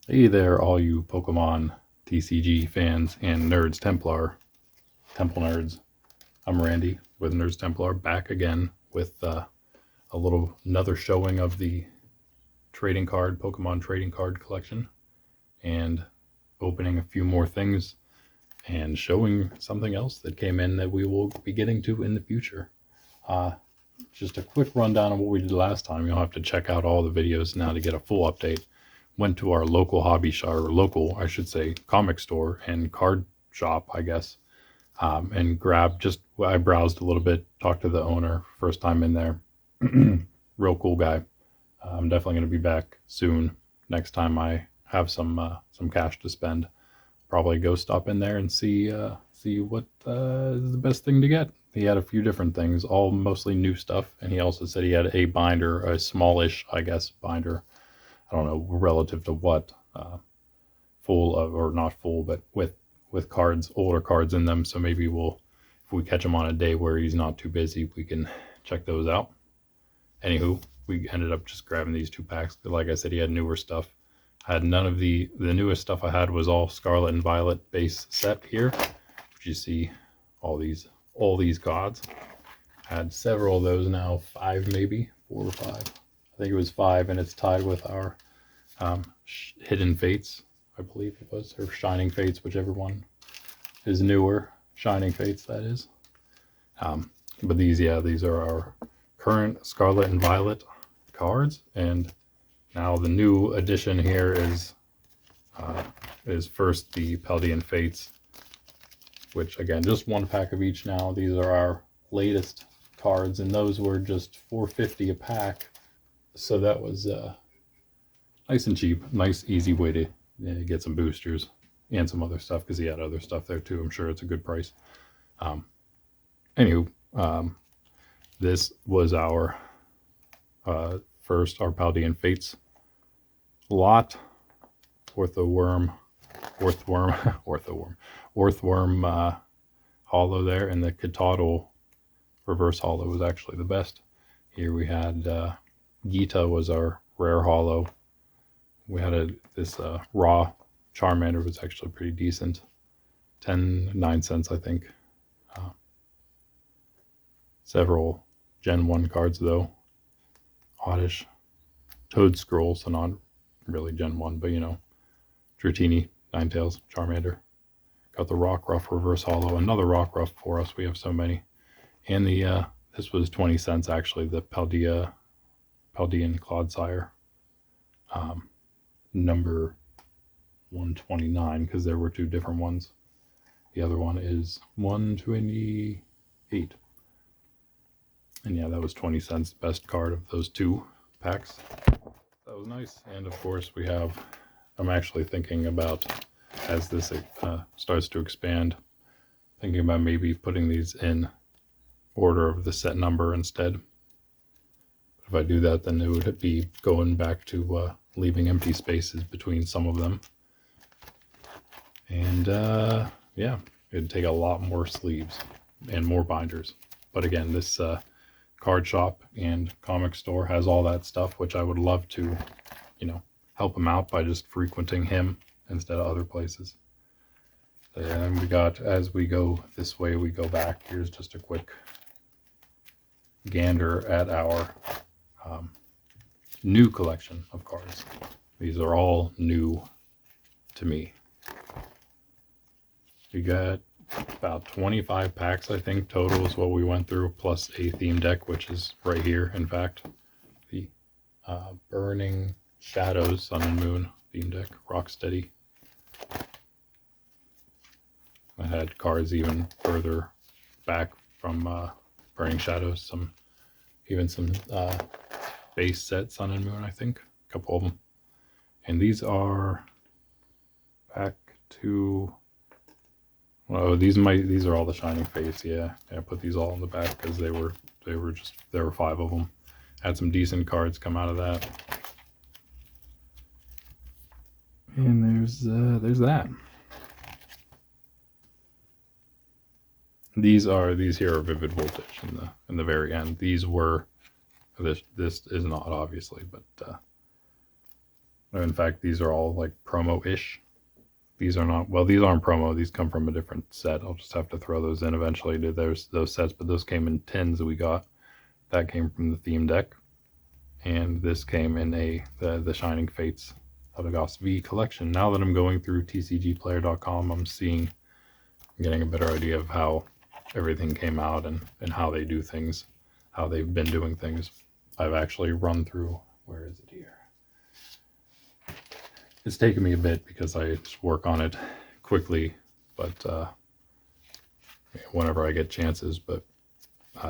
Hey there, all you Pokemon TCG fans and nerds, Temple nerds. I'm Randy with Nerds Templar, back again with another showing of the Pokemon trading card collection, and opening a few more things and showing something else that came in that we will be getting to in the future. Uh, just a quick rundown of what we did last time. You'll have to check out all the videos now to get a full update. Went to our local hobby shop, or local, I should say, comic store and card shop, I guess, and I browsed a little bit, talked to the owner, first time in there. Real cool guy. I'm definitely going to be back soon. Next time I have some cash to spend, probably go stop in there and see what is the best thing to get. He had a few different things, all mostly new stuff, and he also said he had a binder, a smallish, I guess, binder. I don't know relative to what, full of, or not full, but with cards, older cards in them. So maybe if we catch him on a day where he's not too busy, we can check those out. Anywho, we ended up just grabbing these 2 packs. Like I said, he had newer stuff. I had none of the newest stuff I had was all Scarlet and Violet base set here, which you see all these gods. I had several of those now, 5 maybe, 4 or 5. I think it was 5, and it's tied with our Hidden Fates, I believe it was, or Shining Fates, whichever one is newer. Shining Fates, that is. But these are our current Scarlet and Violet cards, and now the new addition here is first the Paldean Fates, which again, just 1 pack of each now. These are our latest cards, and those were just $4.50 a pack, so that was nice and cheap. Nice, easy way to get some boosters and some other stuff, because he had other stuff there too. I'm sure it's a good price. Anywho, this was our first, our Paldean Fates lot. Orthworm hollow there, and the Kitadal reverse hollow was actually the best. Here we had Gita was our rare hollow. We had this raw Charmander was actually pretty decent. 9 cents, I think. Several Gen 1 cards though. Oddish. Toad Scroll, so not really Gen 1, but Dratini, Ninetales, Charmander. Got the Rockruff reverse hollow, another Rockruff for us. We have so many. And this was 20 cents actually, the Paldean Clodsire, number 129, because there were 2 different ones. The other one is 128. And yeah, that was 20 cents, best card of those 2 packs. That was nice. And of course I'm actually thinking about, as this starts to expand, thinking about maybe putting these in order of the set number instead. But if I do that, then it would be going back to leaving empty spaces between some of them. And yeah, it'd take a lot more sleeves and more binders. But again, this card shop and comic store has all that stuff, which I would love to, help him out by just frequenting him instead of other places. And we got, as we go this way, we go back. Here's just a quick gander at our new collection of cards. These are all new to me. We got about 25 packs, I think, total is what we went through, plus a theme deck, which is right here, in fact. The Burning Shadows Sun and Moon theme deck, Rocksteady. I had cards even further back from Burning Shadows, some base set Sun and Moon, I think, a couple of them. And these are back to, well, these are all the Shining Fates. Yeah, I put these all in the back because there were 5 of them. Had some decent cards come out of that. And there's that. These here are Vivid Voltage in the very end. These were, this is not obviously, but In fact, these are all like promo-ish. These are not, well, these aren't promo. These come from a different set. I'll just have to throw those in eventually to those sets, but those came in tins that we got. That came from the theme deck. And this came in the Shining Fates Eldegoss V collection. Now that I'm going through TCGplayer.com, I'm getting a better idea of how everything came out and how they do things, how they've been doing things. I've actually run through, where is it here? It's taken me a bit because I just work on it quickly, but whenever I get chances. But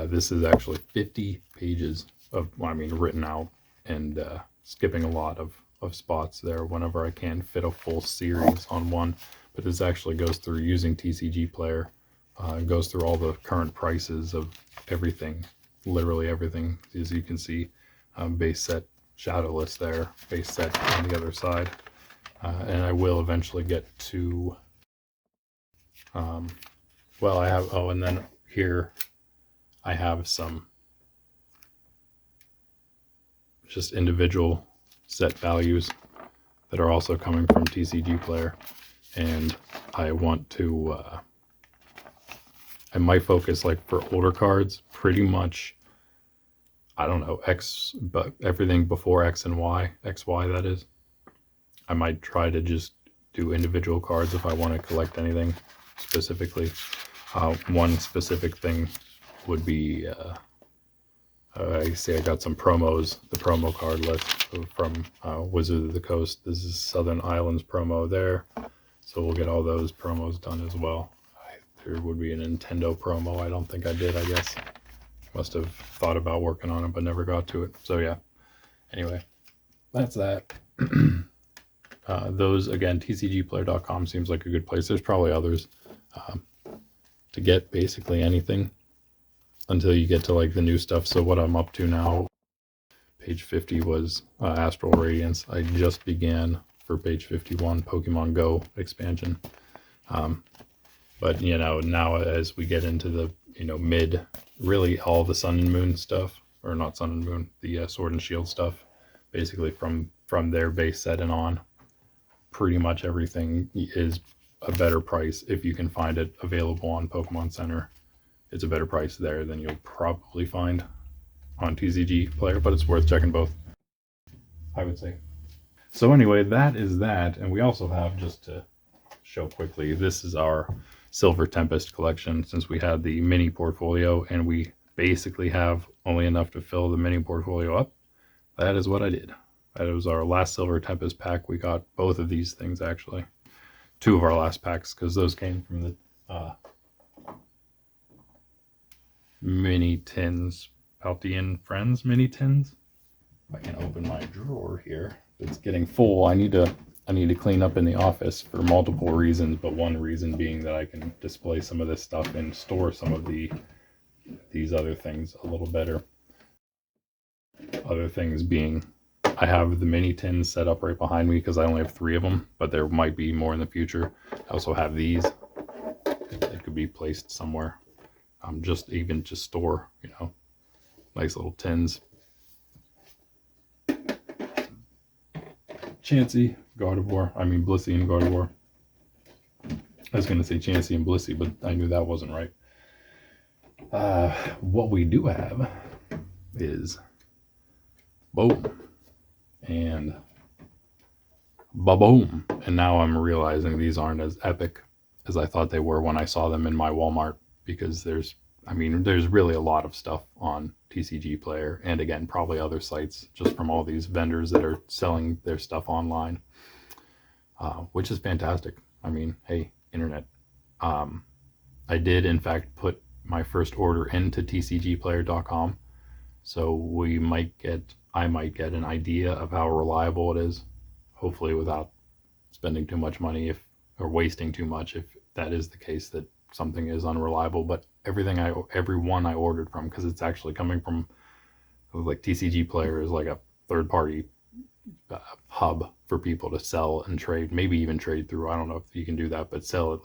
this is actually 50 pages of, well, I mean, written out, and skipping a lot of spots there whenever I can fit a full series on one. But this actually goes through using TCG Player. It goes through all the current prices of everything, literally everything. As you can see, base set Shadowless there, base set on the other side. And I will eventually get to, well, I have, oh, and then here I have some just individual set values that are also coming from TCG Player. And I want to, I might focus, like, for older cards, pretty much, I don't know, X, but everything before X and Y, XY that is. I might try to just do individual cards if I want to collect anything specifically. One specific thing would be, I see I got some promos, the promo card list from Wizard of the Coast. This is Southern Islands promo there. So we'll get all those promos done as well. There would be a Nintendo promo. I don't think I did, I guess. Must have thought about working on it, but never got to it. So yeah. Anyway, that's that. Those, again, tcgplayer.com seems like a good place. There's probably others to get basically anything until you get to like the new stuff. So what I'm up to now, page 50 was Astral Radiance. I just began for page 51 Pokemon Go expansion. But you know, now as we get into the, you know, mid, really all the Sun and Moon stuff, or not Sun and Moon, the Sword and Shield stuff, basically from their base set and on, pretty much everything is a better price if you can find it available on Pokemon Center. It's a better price there than you'll probably find on TCG Player, but it's worth checking both, I would say. So anyway, that is that. And we also have, just to show quickly, this is our Silver Tempest collection, since we had the mini portfolio and we basically have only enough to fill the mini portfolio up. That is what I did. That was our last Silver Tempest pack. We got both of these things, actually. Two of our last packs, because those came from the mini tins, Paltian Friends mini tins. If I can open my drawer here, it's getting full. I need to clean up in the office for multiple reasons, but one reason being that I can display some of this stuff and store some of these other things a little better. Other things being, I have the mini tins set up right behind me because I only have 3 of them, but there might be more in the future. I also have these. It could be placed somewhere. Just store, you know, nice little tins. Chansey, Gardevoir, Blissey and Gardevoir. I was going to say Chansey and Blissey, but I knew that wasn't right. What we do have is Boom and Ba-boom. And now I'm realizing these aren't as epic as I thought they were when I saw them in my Walmart, because there's really a lot of stuff on TCG Player, and again, probably other sites, just from all these vendors that are selling their stuff online, which is fantastic. I mean, hey, internet. I did, in fact, put my first order into tcgplayer.com, so I might get an idea of how reliable it is, hopefully without spending too much money or wasting too much, if that is the case, that something is unreliable. But everyone I ordered from, because it's actually coming from, like, TCG Player is like a third party hub for people to sell and trade, maybe even trade through. I don't know if you can do that, but sell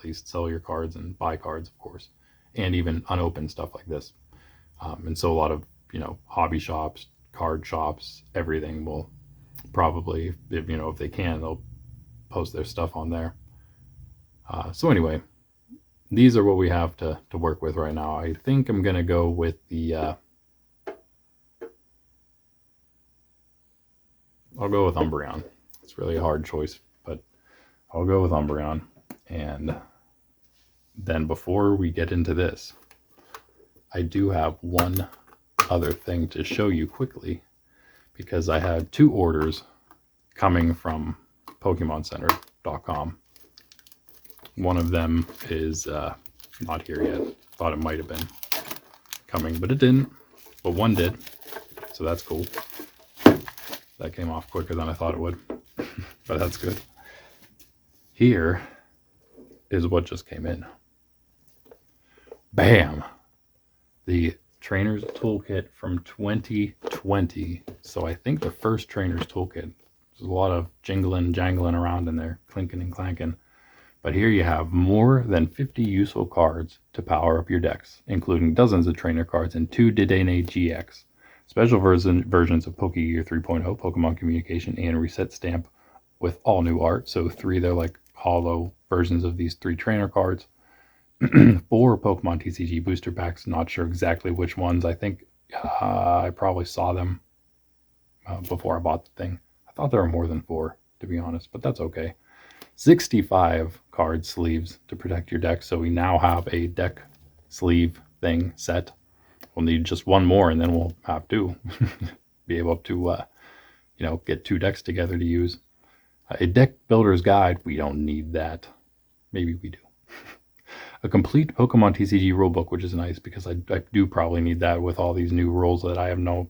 your cards and buy cards, of course, and even unopened stuff like this. And so a lot of, you know, hobby shops, card shops, everything will probably, if they can, they'll post their stuff on there. So anyway, these are what we have to work with right now. I think I'm going to go with the, I'll go with Umbreon. It's really a hard choice, but I'll go with Umbreon. And then before we get into this, I do have one other thing to show you quickly, because I had 2 orders coming from PokemonCenter.com. One of them is not here yet. Thought it might have been coming, but it didn't. But one did, so that's cool. That came off quicker than I thought it would, but that's good. Here is what just came in. Bam! The Trainer's Toolkit from 2020. So I think the first Trainer's Toolkit. There's a lot of jingling, jangling around in there, clinking and clanking. But here you have more than 50 useful cards to power up your decks, including dozens of trainer cards and 2 Dedenne GX. Special versions of Pokegear 3.0, Pokemon Communication, and Reset Stamp with all new art. So 3, they're like hollow versions of these 3 trainer cards. 4 Pokemon TCG booster packs. Not sure exactly which ones. I think I probably saw them before I bought the thing. I thought there were more than 4, to be honest, but that's okay. 65 card sleeves to protect your deck. So we now have a deck sleeve thing set. We'll need just one more, and then we'll have to be able to, get 2 decks together to use. A deck builder's guide. We don't need that. Maybe we do. A complete Pokemon TCG rulebook, which is nice because I do probably need that with all these new rules that I have no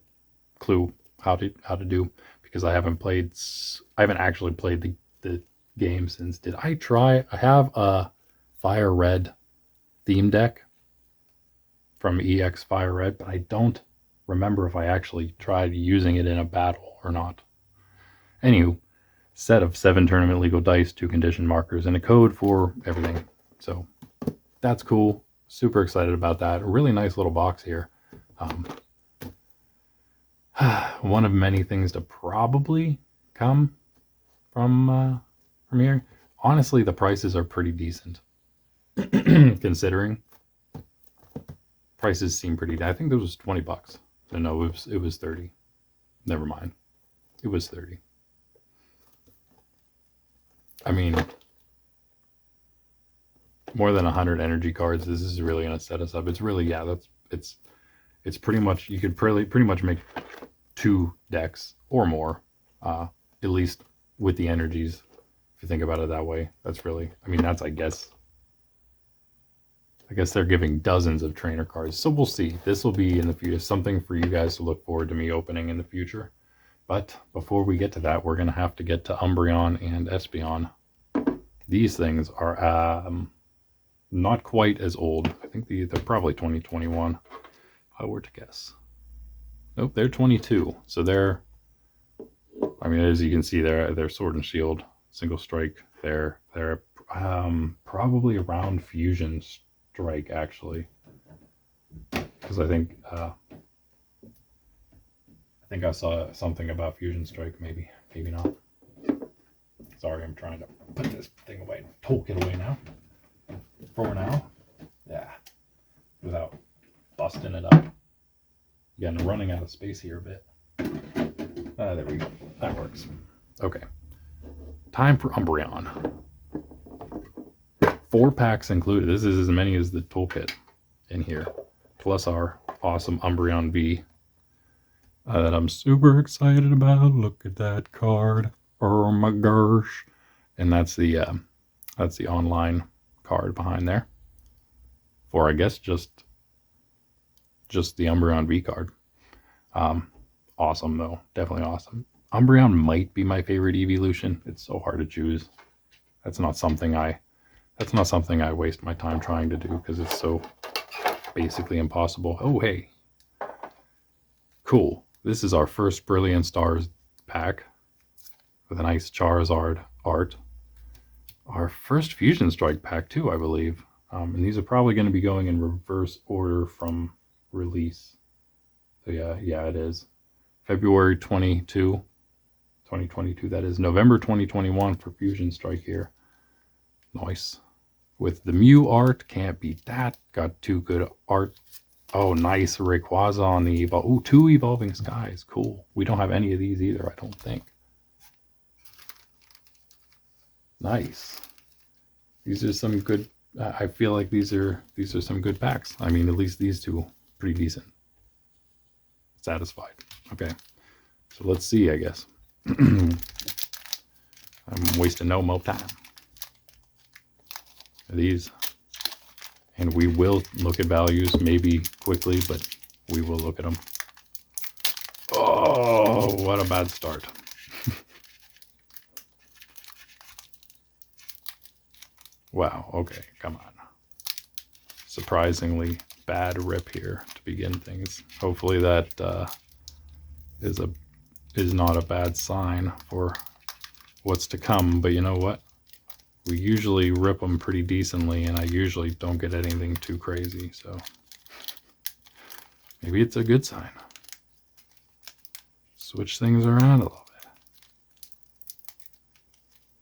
clue how to do, because I haven't actually played the game since. Did I try? I have a Fire Red theme deck from EX Fire Red, but I don't remember if I actually tried using it in a battle or not. Anywho, set of 7 tournament legal dice, 2 condition markers, and a code for everything. So that's cool. Super excited about that. A really nice little box here. One of many things to probably come from here. Honestly, the prices are pretty decent. Considering prices seem pretty. I think this was $20. So no, it was 30. Never mind. It was 30. I mean, more than 100 energy cards. This is really going to set us up. It's really, it's pretty much, you could pretty much make 2 decks or more, at least with the energies. If you think about it that way, that's really, that's, I guess they're giving dozens of trainer cards. So we'll see. This will be in the future, something for you guys to look forward to me opening in the future. But before we get to that, we're going to have to get to Umbreon and Espeon. These things are not quite as old. I think they're probably 2021. If I were to guess. Nope, they're 22. So they're, as you can see, they're Sword and Shield, Single Strike. They're probably around Fusion Strike, actually, because I think I saw something about Fusion Strike. Maybe not. Sorry, I'm trying to put this thing away, toolkit away now. For now, yeah, without busting it up. Again, running out of space here a bit. There we go. That works. Okay. Time for Umbreon. 4 packs included. This is as many as the toolkit in here, plus our awesome Umbreon V that I'm super excited about. Look at that card. Oh my gosh. And that's the online card behind there. For, I guess, just the Umbreon V card. Awesome though. Definitely awesome. Umbreon might be my favorite evolution. It's so hard to choose. That's not something I waste my time trying to do, because it's so basically impossible. Oh, hey. Cool. This is our first Brilliant Stars pack with a nice Charizard art. Our first Fusion Strike pack too, I believe. And these are probably going to be going in reverse order from release. So yeah, it is. February 22. 2022, that is. November 2021 for Fusion Strike here. Nice. With the Mew art, can't beat that. Got 2 good art. Oh, nice. Rayquaza on the Eval. Ooh, 2 Evolving Skies. Cool. We don't have any of these either, I don't think. Nice. These are some good... I feel like these are some good packs. I mean, at least these two, pretty decent. Satisfied. Okay. So let's see, I guess. I'm wasting no more time. These. And we will look at values, maybe quickly, but we will look at them. Oh, what a bad start. Wow, okay, come on. Surprisingly bad rip here to begin things. Hopefully that is not a bad sign for what's to come, but you know what? We usually rip them pretty decently, and I usually don't get anything too crazy, so maybe it's a good sign. Switch things around a little bit.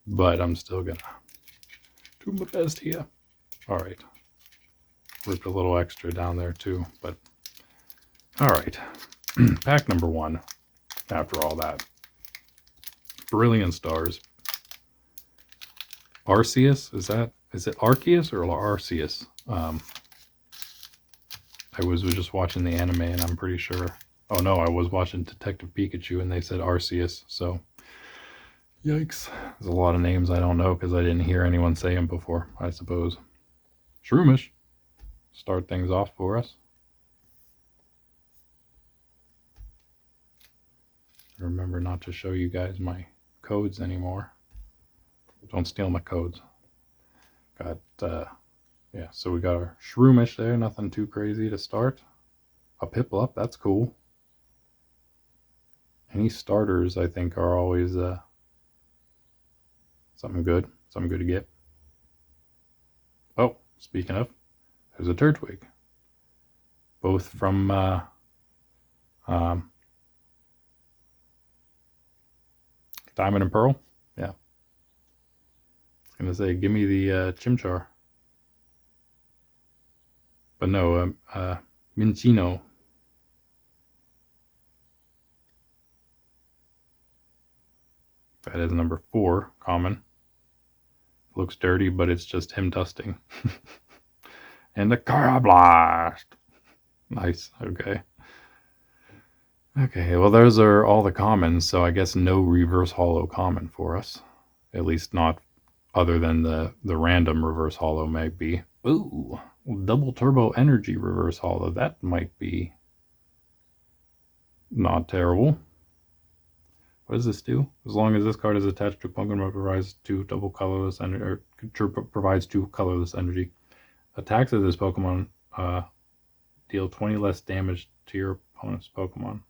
But I'm still gonna do my best here. All right. Ripped a little extra down there too, but all right. Pack number 1, after all that. Brilliant Stars. Arceus, is it Arceus or Arceus? I was just watching the anime and I'm pretty sure, oh no, I was watching Detective Pikachu and they said Arceus, so yikes. There's a lot of names I don't know because I didn't hear anyone say them before, I suppose. Shroomish, start things off for us. Remember not to show you guys my codes anymore. Don't steal my codes. Got, yeah, so we got our Shroomish there, nothing too crazy to start. A Piplup, that's cool. Any starters, I think, are always something good to get. Oh, speaking of, there's a Turtwig. Both from Diamond and Pearl. Yeah. I was going to say, give me the Chimchar. But no, Minccino. That is number 4, common. Looks dirty, but it's just him dusting. And the Carablast. Nice, okay. Okay, well those are all the commons, so I guess no reverse holo common for us. At least not other than the random reverse holo may be. Ooh, double turbo energy reverse holo. That might be not terrible. What does this do? As long as this card is attached to Pokemon, provides 2 double colorless energy, or provides 2 colorless energy. Attacks of this Pokemon deal 20 less damage to your opponent's Pokemon.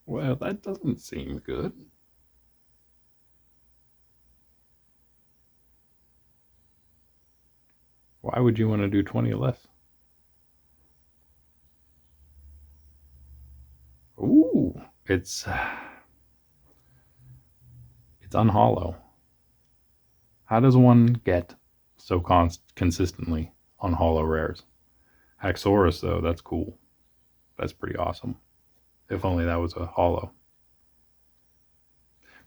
Well, that doesn't seem good. Why would you want to do 20 less? Ooh, it's unhollow. How does one get so consistently unhollow rares? Haxorus, though, that's cool. That's pretty awesome. If only that was a hollow.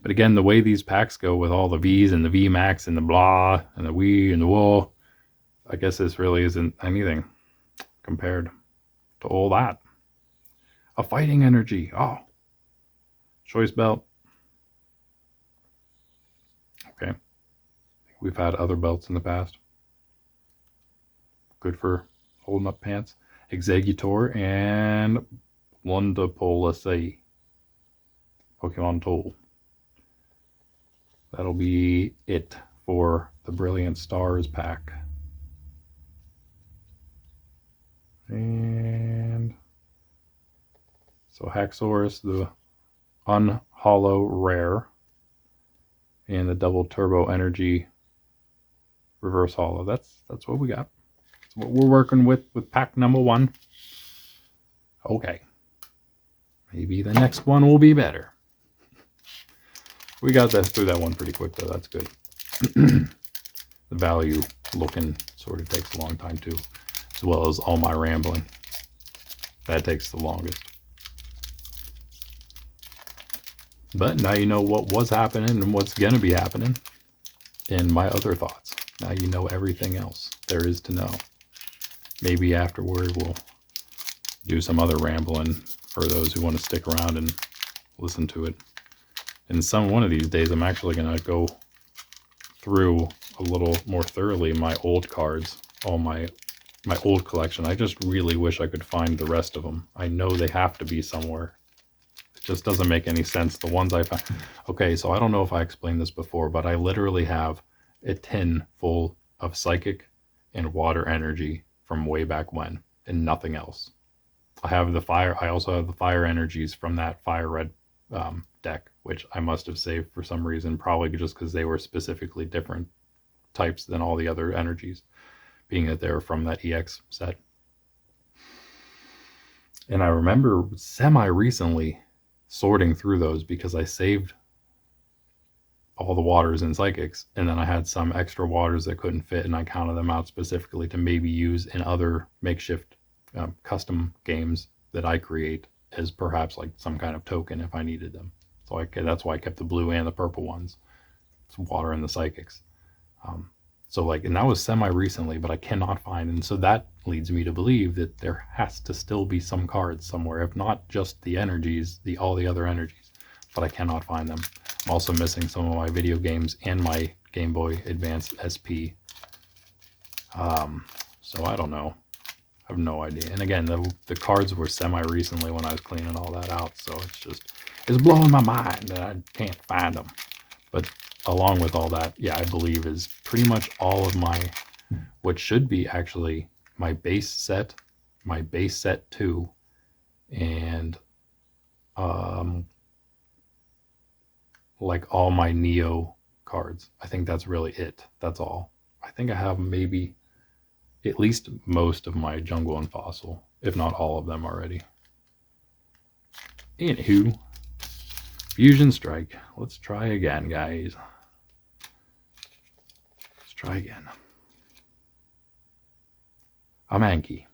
But again, the way these packs go with all the V's and the V Max and the blah and the wee and the whoa, I guess this really isn't anything compared to all that. A fighting energy. Oh. Choice belt. Okay. We've had other belts in the past. Good for holding up pants. Exeggutor and Wonderpolace. Pokemon Tool. That'll be it for the Brilliant Stars pack. And so Haxorus, the unhollow rare, and the double turbo energy reverse hollow. That's what we got. That's what we're working with pack number 1. Okay. Maybe the next one will be better. We got that through that one pretty quick though. That's good. The value looking sort of takes a long time too, as well as all my rambling. That takes the longest. But now you know what was happening and what's going to be happening in my other thoughts. Now you know everything else there is to know. Maybe afterward we'll do some other rambling for those who want to stick around and listen to it. And one of these days I'm actually going to go through a little more thoroughly my old cards, all my old collection. I just really wish I could find the rest of them. I know they have to be somewhere. It just doesn't make any sense. The ones I found. Okay, so I don't know if I explained this before, but I literally have a tin full of psychic and water energy from way back when, and nothing else. I have the fire. I also have the fire energies from that fire red deck, which I must have saved for some reason, probably just because they were specifically different types than all the other energies, being that they were from that EX set. And I remember semi-recently sorting through those because I saved all the waters and psychics, and then I had some extra waters that couldn't fit, and I counted them out specifically to maybe use in other makeshift custom games that I create as perhaps like some kind of token if I needed them. So that's why I kept the blue and the purple ones. It's water and the psychics. So like, and that was semi-recently, but I cannot find. And so that leads me to believe that there has to still be some cards somewhere, if not just the energies, all the other energies, but I cannot find them. I'm also missing some of my video games and my Game Boy Advance SP. So I don't know. I have no idea. And again, the cards were semi-recently when I was cleaning all that out. So it's blowing my mind that I can't find them. But along with all that, yeah, I believe is pretty much all of my, what should be actually my base set 2, and like all my Neo cards. I think that's really it. That's all. I think I have maybe at least most of my Jungle and Fossil, if not all of them already. Anywho, Fusion Strike. Let's try again, guys. Let's try again. A Mankey.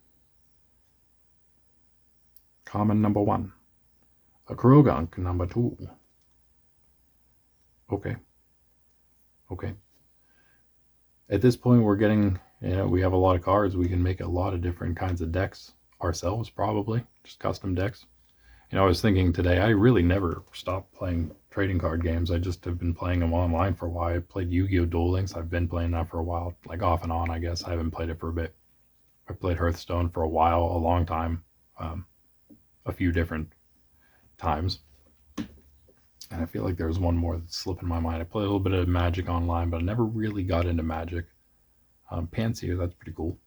Common number 1. A Krogunk number 2. Okay. At this point, we're getting, we have a lot of cards. We can make a lot of different kinds of decks ourselves, probably. Just custom decks. I was thinking today, I really never stopped playing trading card games. I just have been playing them online for a while. I played Yu-Gi-Oh! Duel Links. I've been playing that for a while, like off and on, I guess. I haven't played it for a bit. I played Hearthstone for a while, a long time, a few different times. And I feel like there's one more that's slipping my mind. I played a little bit of Magic online, but I never really got into Magic. Panseer, that's pretty cool.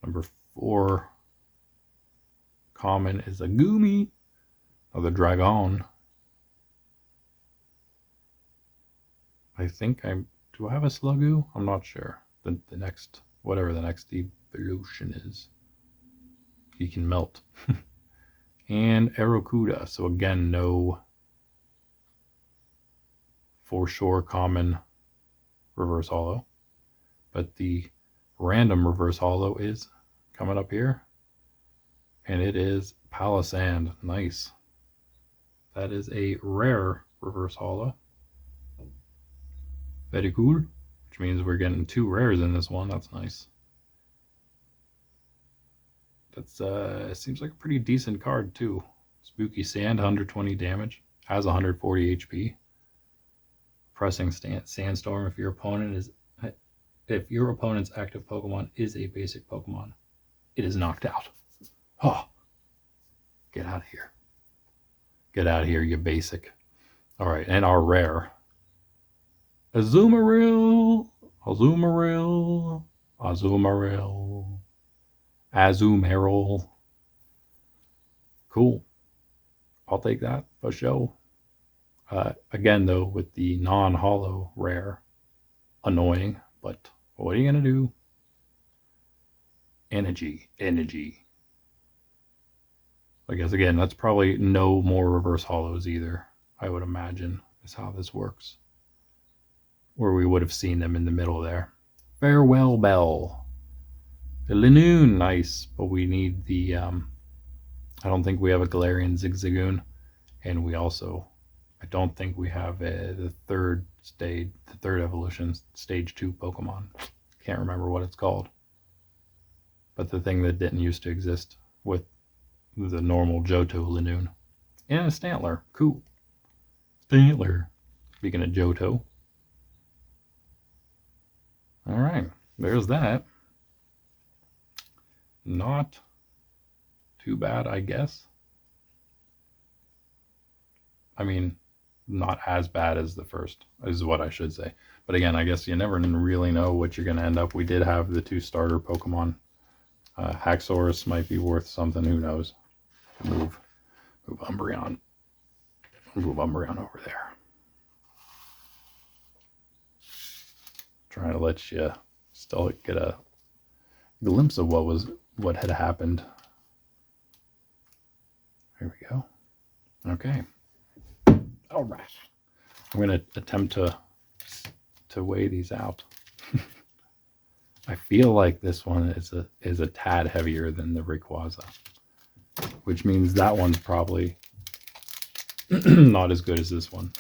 Number 4 common is a Goomy. Another Dragon. I think do I have a Slugoo? I'm not sure. The next, whatever the next evolution is. He can melt. And Aerokuda. So again, no for sure common reverse holo. But the random reverse holo is coming up here. And it is Palisand. Nice. That is a rare reverse holo. Very cool. Which means we're getting 2 rares in this one. That's nice. That's seems like a pretty decent card too. Spooky Sand, 120 damage. Has 140 HP. Pressing Sandstorm if your opponent's active Pokemon is a basic Pokemon, it is knocked out. Oh, get out of here. Get out of here, you basic. All right, and our rare. Azumarill. Cool. I'll take that for sure. Again, though, with the non-holo rare, annoying, but what are you going to do? Energy. I guess again, that's probably no more reverse hollows either, I would imagine, is how this works. Or we would have seen them in the middle there. Farewell Bell. The Linoon, nice, but we need the, I don't think we have a Galarian Zigzagoon, and we also, I don't think we have the third evolution, stage 2 Pokemon. Can't remember what it's called. But the thing that didn't used to exist with the normal Johto Linoon. And a Stantler, cool. Stantler, speaking of Johto. Alright, there's that. Not too bad, I guess. I mean, not as bad as the first, is what I should say. But again, I guess you never really know what you're going to end up. We did have the 2 starter Pokemon. Haxorus might be worth something, who knows. Move Umbreon. Move Umbreon over there. Trying to let you still get a glimpse of what had happened. Here we go. Okay. All right. I'm going to attempt to weigh these out. I feel like this one is a tad heavier than the Rayquaza, which means that one's probably not as good as this one.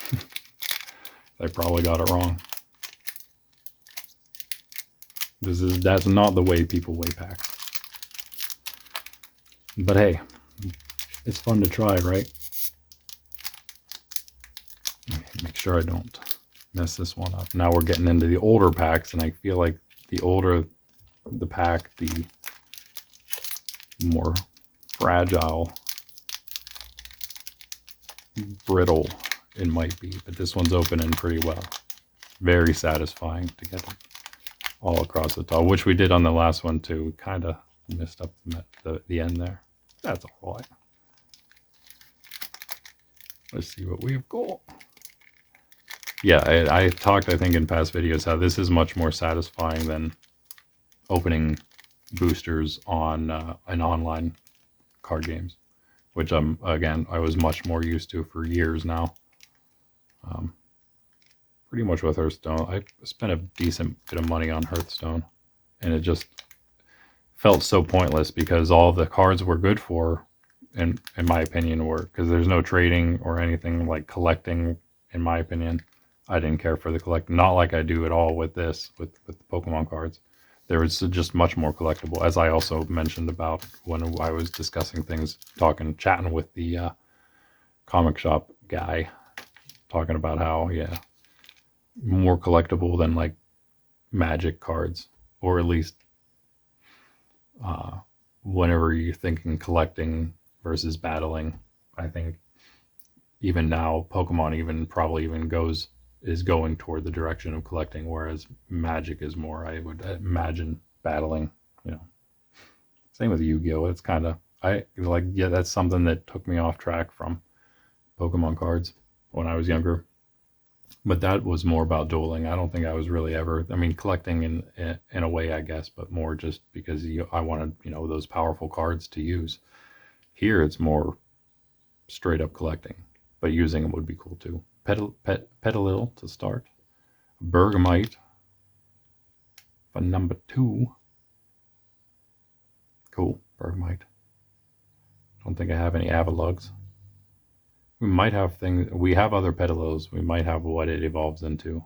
I probably got it wrong. That's not the way people weigh packs. But hey, it's fun to try, right? Okay, make sure I don't mess this one up. Now we're getting into the older packs, and I feel like the older the pack, the more fragile, brittle it might be. But this one's opening pretty well. Very satisfying to get it all across the top, which we did on the last one too. We kind of missed up the end there. That's all right. Let's see what we've got. Yeah, I talked, I think, in past videos how this is much more satisfying than opening boosters on an online card games, which I was much more used to for years now. Pretty much with Hearthstone, I spent a decent bit of money on Hearthstone, and it just felt so pointless because all the cards were good for, in my opinion, were because there's no trading or anything like collecting. In my opinion, I didn't care for the collect, not like I do at all with this, with the Pokemon cards. There was just much more collectible, as I also mentioned about when I was discussing things, chatting with the comic shop guy, talking about how, yeah, more collectible than like Magic cards, or at least whenever you're thinking collecting versus battling. I think even now, Pokemon probably is going toward the direction of collecting, whereas Magic is more, I would imagine, battling. Same with Yu-Gi-Oh! It's kind of, that's something that took me off track from Pokemon cards when I was younger. But that was more about dueling. I don't think I was really ever, collecting in a way, I guess, but more just because I wanted, those powerful cards to use. Here it's more straight up collecting, but using them would be cool too. Petalil to start. Bergmite for number 2. Cool, Bergmite. Don't think I have any Avalugs. We might have things, we have other Petalils. We might have what it evolves into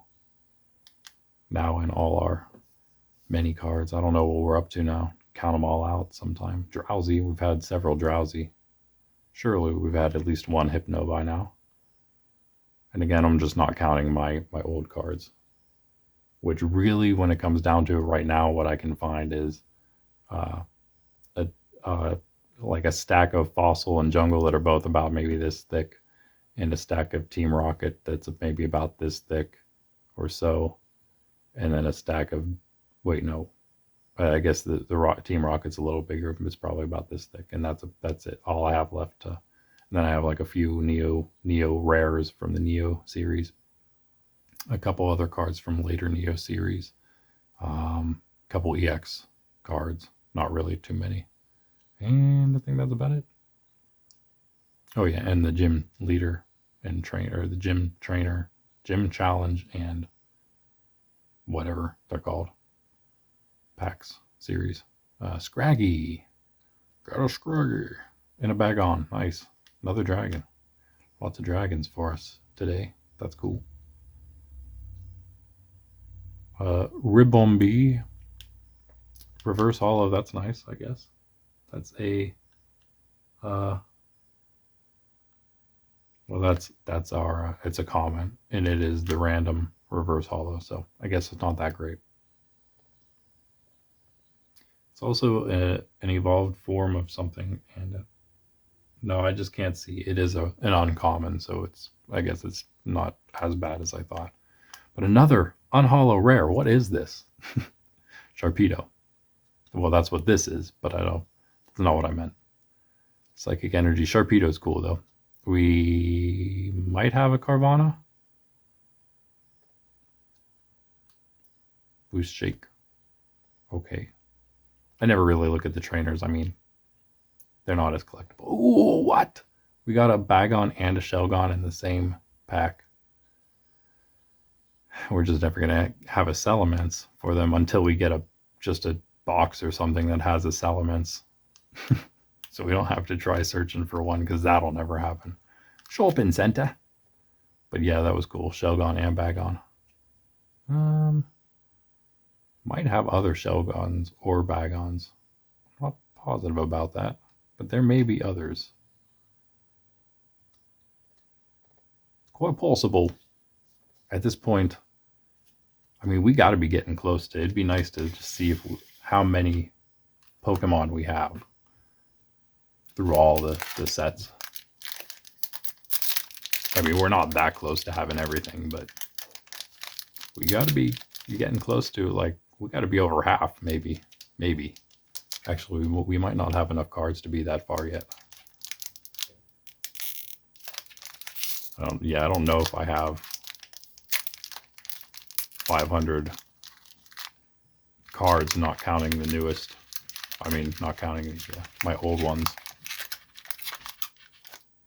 now in all our many cards. I don't know what we're up to now. Count them all out sometime. Drowsy, we've had several Drowsy. Surely we've had at least one Hypno by now. And again, I'm just not counting my old cards, which really, when it comes down to it right now, what I can find is like a stack of Fossil and Jungle that are both about maybe this thick, and a stack of Team Rocket that's maybe about this thick or so, and then a stack of, wait, no, I guess the Team Rocket's a little bigger, but it's probably about this thick, and that's it. All I have left. And then I have like a few Neo rares from the Neo series, a couple other cards from later Neo series, couple EX cards, not really too many, and I think that's about it. Oh yeah, and the gym leader and trainer, the gym trainer, gym challenge, and whatever they're called, packs series. Scraggy, got a Scraggy in a bag on. Nice, another dragon. Lots of dragons for us today. That's cool. Ribombee, reverse hollow. That's nice, I guess. That's a well, that's our it's a common, and it is the random reverse hollow. So I guess it's not that great. It's also an evolved form of something, and no, I just can't see. It is an uncommon, so it's I guess it's not as bad as I thought. But another unhollow rare. What is this? Sharpedo. Well, that's what this is, but I don't. That's not what I meant. Psychic energy. Sharpedo is cool though. We might have a Carvana. Boost Shake. Okay. I never really look at the trainers. I mean, they're not as collectible. Ooh, what? We got a Bagon and a Shelgon in the same pack. We're just never gonna have a Salamence for them until we get just a box or something that has a Salamence. So we don't have to try searching for one because that'll never happen. Show up in Senta. But yeah, that was cool. Shelgon and Bagon. Might have other Shelgons or Bagons. I'm not positive about that, but there may be others. Quite possible. At this point, I mean, we got to be getting close to. It'd be nice to just see how many Pokemon we have through all the sets. I mean, we're not that close to having everything, but we got to be getting close to, like, we got to be over half, maybe. Actually, we might not have enough cards to be that far yet. I don't know if I have 500 cards, not counting the newest. I mean, not counting my old ones,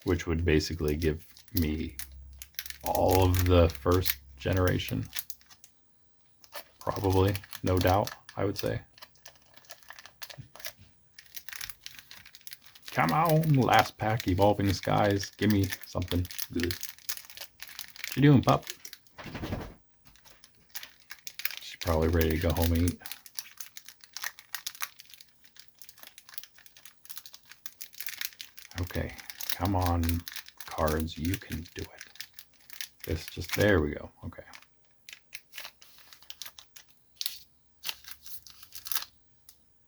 which would basically give me all of the first generation. Probably, no doubt, I would say. Come on, last pack, Evolving Skies. Give me something good. What you doing, pup? She's probably ready to go home and eat. Okay, come on, cards, you can do it. There we go, okay.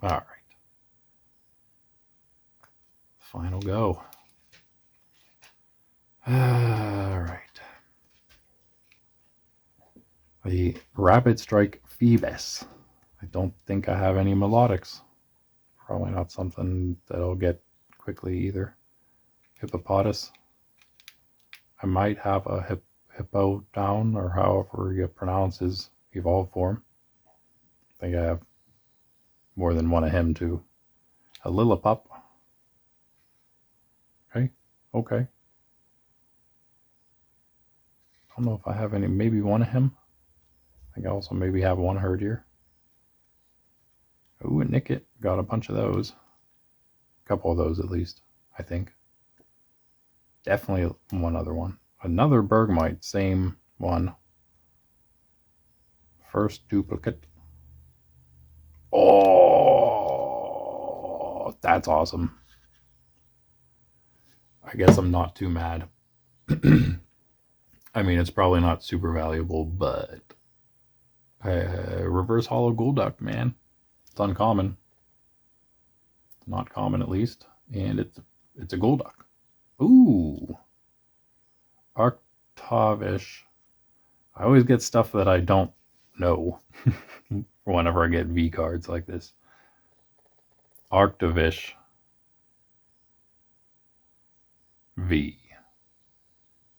All right. Final go. All right. The Rapid Strike Phoebus. I don't think I have any melodics. Probably not something that I'll get quickly either. Hippopotas. I might have a hippo down, or however you pronounce his evolved form. I think I have more than one of him too. A Lillipup. Okay. I don't know if I have any, maybe one of him. I think I also maybe have one Herdier. Ooh, and Nickit. Got a bunch of those. A couple of those at least, I think. Definitely one other one. Another Bergmite, same one. First duplicate. Oh, that's awesome. I guess I'm not too mad. I mean, it's probably not super valuable, but reverse hollow Golduck, man. It's uncommon. It's not common, at least, and it's a Golduck. Ooh, Arctovish. I always get stuff that I don't know whenever I get V cards like this. Arctovish V.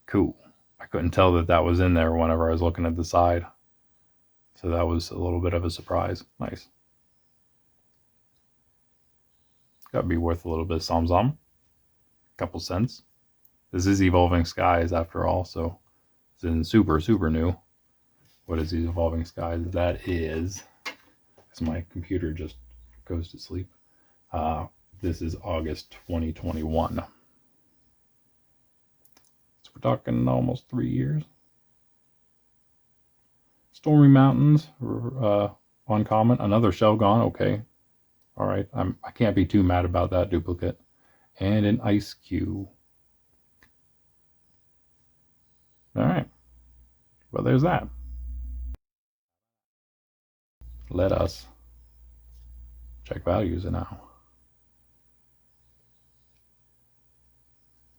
Cool. I couldn't tell that was in there whenever I was looking at the side. So that was a little bit of a surprise. Nice. Got to be worth a little bit of Somzom. Couple cents. This is Evolving Skies after all, so it's in super, super new. What is Evolving Skies? That is, because my computer just goes to sleep. This is August 2021. So we're talking almost 3 years. Stormy Mountains, uncommon. Another Shelgon, okay. All right, I can't be too mad about that duplicate. And an Ice Cube. All right, well, there's that. Let us check values now.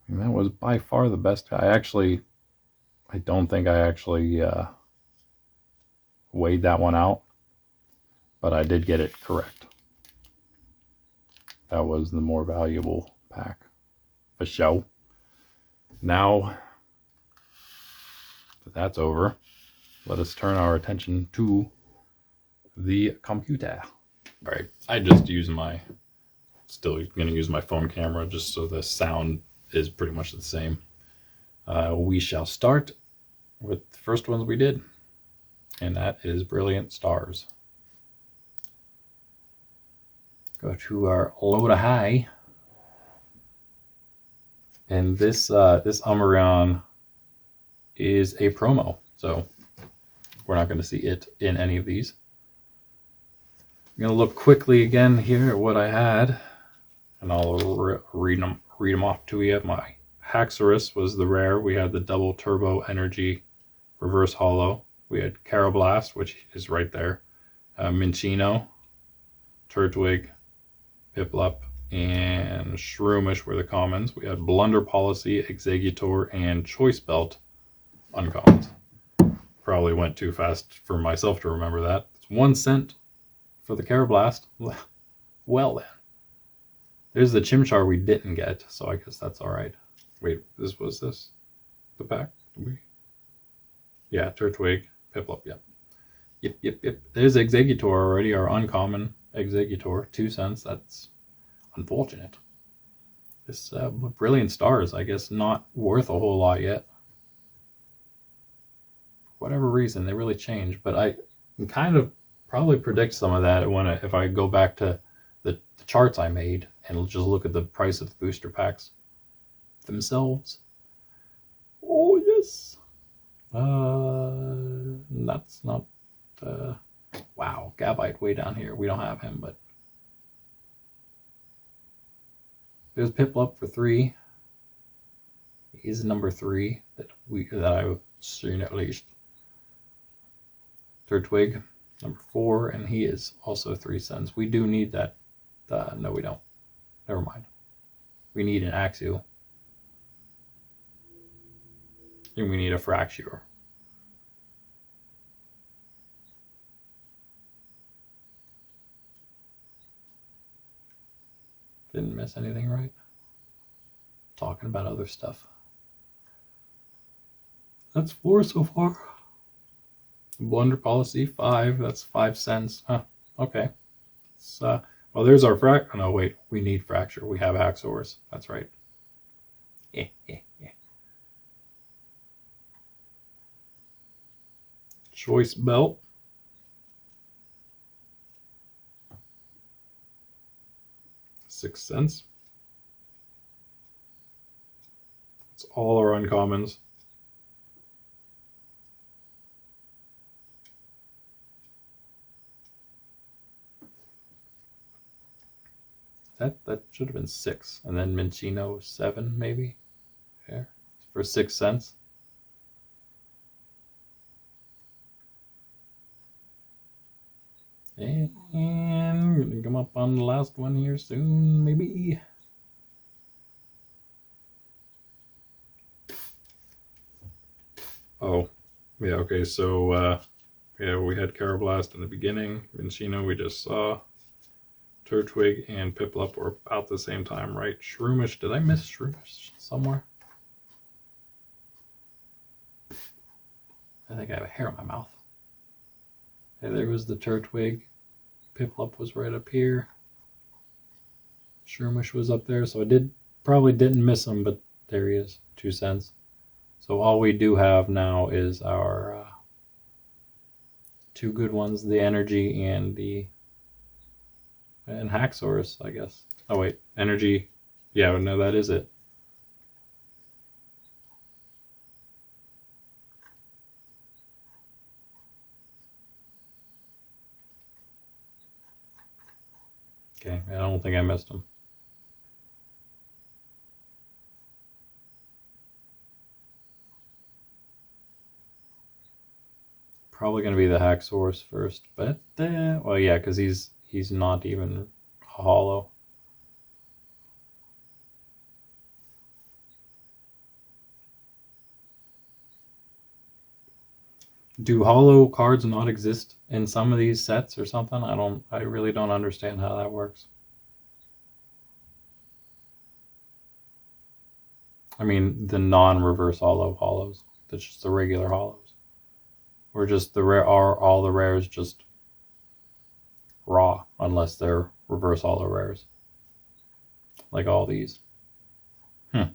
And that was by far the best. I don't think I actually weighed that one out, but I did get it correct. That was the more valuable pack for show. Now that that's over, let us turn our attention to the computer. All right, still going to use my phone camera just so the sound is pretty much the same. We shall start with the first ones we did, and that is Brilliant Stars. Go to our low to high, and this Umbreon is a promo, so we're not going to see it in any of these. I'm going to look quickly again here at what I had, and I'll read them off to you. My Haxorus was the rare. We had the double turbo energy reverse holo. We had Carablast, which is right there. Minccino, Turtwig, Piplup, and Shroomish were the commons. We had Blunder Policy, Exeggutor, and Choice Belt uncommons. Probably went too fast for myself to remember that. It's 1 cent for the Carablast. Well then. There's the Chimchar we didn't get, so I guess that's alright. Wait, was this the pack? Yeah, Turtwig, Piplup, yep. Yep. There's Exeggutor already, our uncommon Exeggutor, 2 cents. That's unfortunate. This Brilliant Stars, I guess, not worth a whole lot yet. For whatever reason, they really changed, but I can kind of probably predict some of that if I go back to the charts I made and just look at the price of the booster packs themselves. Oh, yes. That's not wow, Gabite way down here. We don't have him, but there's Piplup for 3. He's number 3 that I've seen at least. Turtwig, number 4, and he is also 3 cents. We do need that. No, we don't. Never mind. We need an Axew. And we need a Fraxure. Didn't miss anything, right? Talking about other stuff. That's 4 so far. Blunder Policy, 5. That's 5 cents. Huh. Okay. Well, there's our Oh, no, wait. We need Fracture. We have Haxorus. That's right. Yeah. Choice Belt. $0.06. It's all our uncommons. That should have been 6, and then Minccino 7 maybe. Yeah, for 6 cents. And we're gonna come up on the last one here soon, maybe. Oh, yeah, okay, so yeah, we had Carablast in the beginning. Minccino we just saw. Turtwig and Piplup were about the same time, right? Shroomish, did I miss Shroomish somewhere? I think I have a hair in my mouth. Hey, there was the Turtwig. Piplup was right up here. Shroomish was up there, so I probably didn't miss him, but There he is, 2 cents. So all we do have now is our 2 good ones, the energy and Haxorus, I guess. Oh wait, energy. Yeah, no, that is it. Okay, I don't think I missed him. Probably going to be the Haxorus first, but well, yeah, because he's not even hollow. Do hollow cards not exist in some of these sets or something? I really don't understand how that works. I mean, the non-reverse hollows. That's just the regular hollows. Or just the rare, are all the rares just raw unless they're reverse hollow rares, like all these. All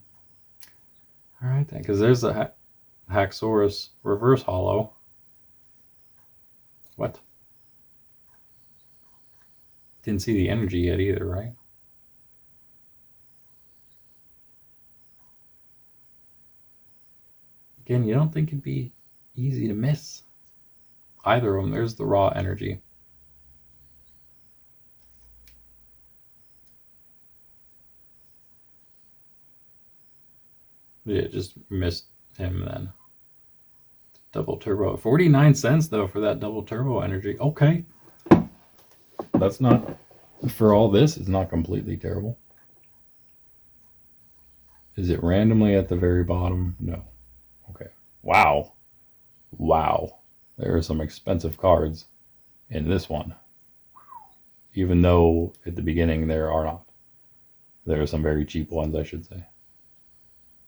right then, because there's a Haxorus reverse hollow. What? Didn't see the energy yet either, right? Again, you don't think it'd be easy to miss either of them. There's the raw energy. Yeah, just missed him then. Double turbo. 49 cents though for that double turbo energy. Okay. That's not, for all this, it's not completely terrible. Is it randomly at the very bottom? No. Okay. Wow. Wow. There are some expensive cards in this one. Even though at the beginning there are not. There are some very cheap ones, I should say.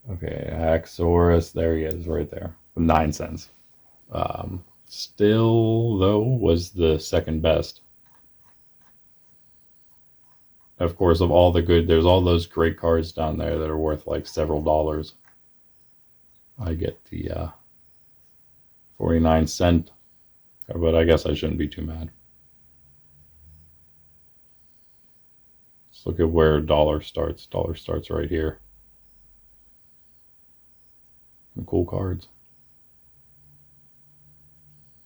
Okay, Haxorus, there he is, right there. 9 cents. Still, though, was the second best. Of course, of all the good, there's all those great cards down there that are worth like several dollars. I get the 49 cent, but I guess I shouldn't be too mad. Let's look at where dollar starts. Dollar starts right here. Some cool cards.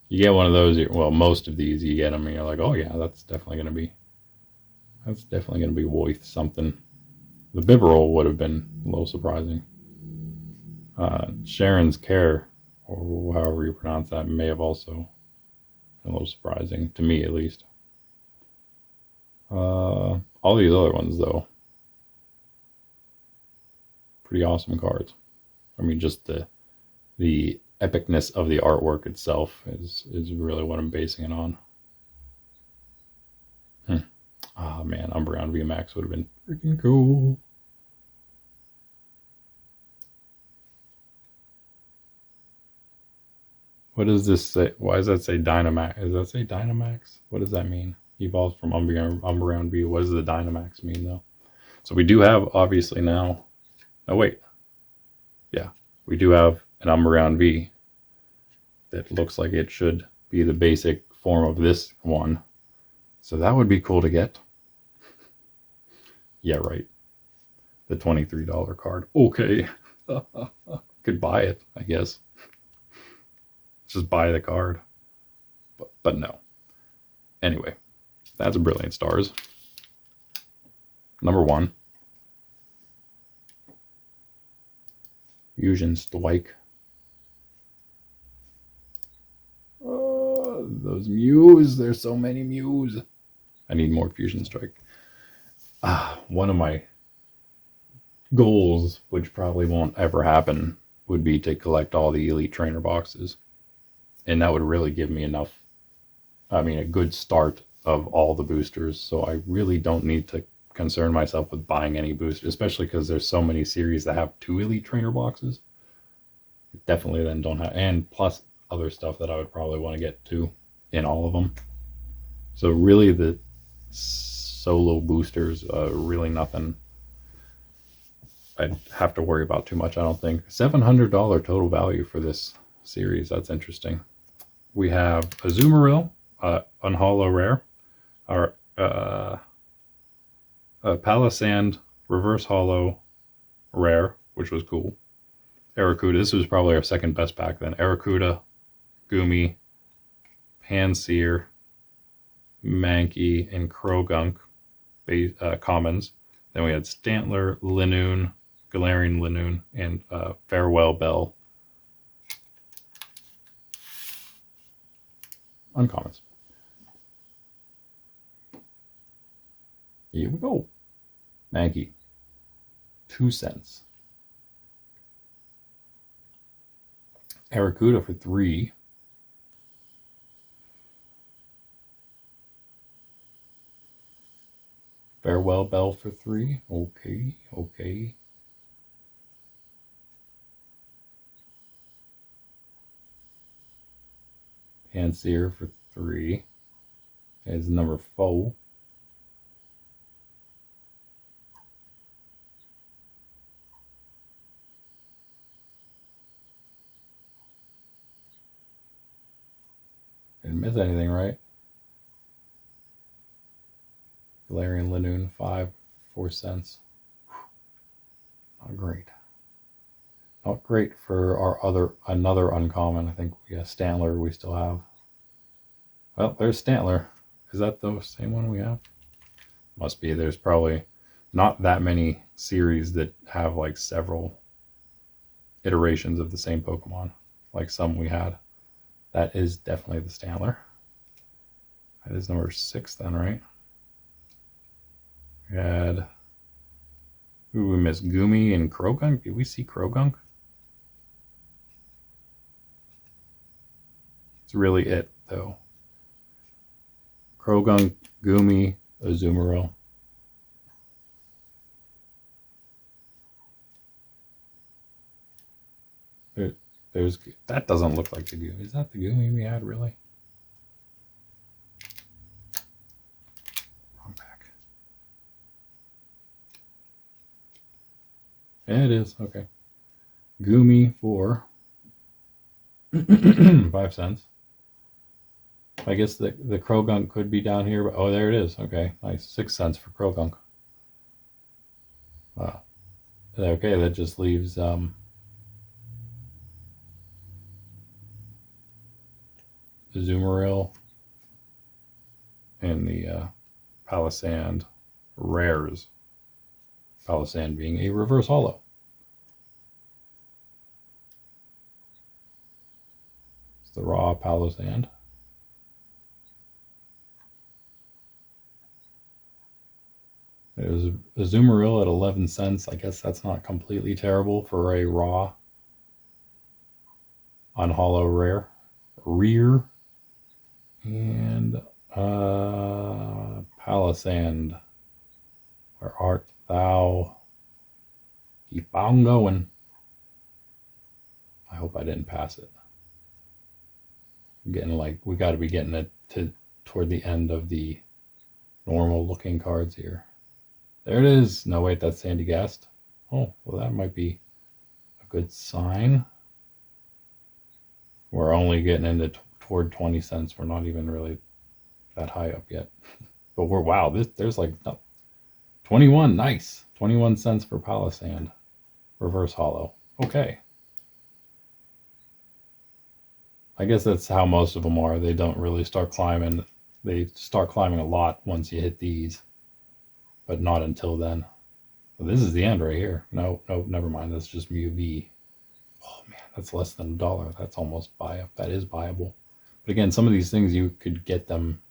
You get one of those, well, most of these you get them and you're like, oh yeah, that's definitely going to be worth something. The Bibarel would have been a little surprising. Sharon's Care, or however you pronounce that, may have also been a little surprising, to me at least. All these other ones, though, pretty awesome cards. I mean, just the epicness of the artwork itself is really what I'm basing it on. Oh man, Umbreon VMAX would have been freaking cool. What does this say? Why does that say Dynamax? Does that say Dynamax? What does that mean? Evolves from Umbreon V. What does the Dynamax mean, though? So we do have, obviously, now... Oh, wait. Yeah, we do have an Umbreon V that looks like it should be the basic form of this one. So that would be cool to get. Yeah, right. The $23 card. Okay. Could buy it, I guess. Just buy the card. But no. Anyway, that's Brilliant Stars. Number 1. Fusion Strike. Those Mews. There's so many Mews. I need more Fusion Strike. One of my goals, which probably won't ever happen, would be to collect all the Elite Trainer boxes. And that would really give me enough, I mean, a good start of all the boosters. So I really don't need to concern myself with buying any boosters, especially because there's so many series that have 2 Elite Trainer boxes. Definitely then don't have, and plus other stuff that I would probably want to get too in all of them. So really the solo boosters, really nothing I'd have to worry about too much, I don't think. $700 total value for this series. That's interesting. We have Azumarill, Unhollow Rare, our Palisand Reverse Hollow Rare, which was cool. Arrokuda, this was probably our second best pack then. Arrokuda, Gumi, Panseer, Mankey, and Krogunk commons. Then we had Stantler, Linoon, Galarian Linoon, and Farewell Bell uncommons. Here we go. Mankey, 2 cents. Arrokuda for 3. Farewell Bell for 3. Okay, okay. Panseer for 3. Is number 4. Didn't miss anything, right? Galarian Linoon, 4 cents. Not great. Not great for our another uncommon. I think we have Stantler we still have. Well, there's Stantler. Is that the same one we have? Must be. There's probably not that many series that have like several iterations of the same Pokemon, like some we had. That is definitely the Stantler. That is number 6 then, right? We had... Ooh, we missed Gumi and Krogunk. Did we see Krogunk? It's really it, though. Krogunk, Gumi, Azumarill. There's that doesn't look like the Gumi. Is that the Gumi we had, really? Wrong pack. Yeah, it is. Okay. Gumi for 5 cents. I guess the Krogunk could be down here, but oh, there it is. Okay, nice. 6 cents for Krogunk. Okay, that just leaves Azumarill and the Palisand rares. Palisand being a reverse hollow. It's the raw Palisand. There's Azumarill at 11 cents. I guess that's not completely terrible for a raw unhollow rare. Rear. And Palisand, where art thou? Keep on going. I hope I didn't pass it. I'm getting like, we got to be getting it toward the end of the normal looking cards here. There it is. No, wait, that's Sandy Gast. Oh, well, that might be a good sign. We're only getting into toward 20 cents. We're not even really that high up yet. But wow, there's like 21. Nice. 21 cents for Palisand. Reverse hollow. Okay. I guess that's how most of them are. They don't really start climbing. They start climbing a lot once you hit these, but not until then. Well, this is the end right here. No, never mind. That's just Mew V. Oh man, that's less than $1. That's almost buy-up. That is buyable. But again, some of these things you could get them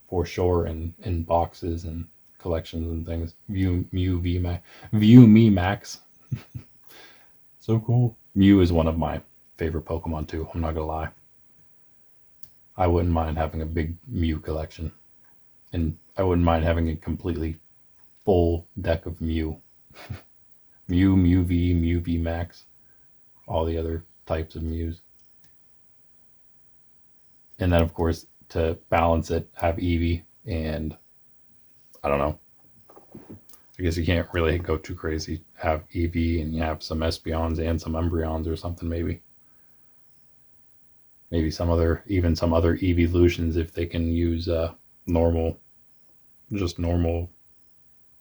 for sure in boxes and collections and things. View Me Max. So cool. Mew is one of my favorite Pokemon too. I'm not gonna lie. I wouldn't mind having a big Mew collection, and I wouldn't mind having a completely full deck of Mew. Mew V Max, all the other types of Mews. And then, of course, to balance it, have Eevee and, I don't know, I guess you can't really go too crazy. Have EV and you have some Espeons and some Umbreons or something maybe. Maybe some other evolutions if they can use normal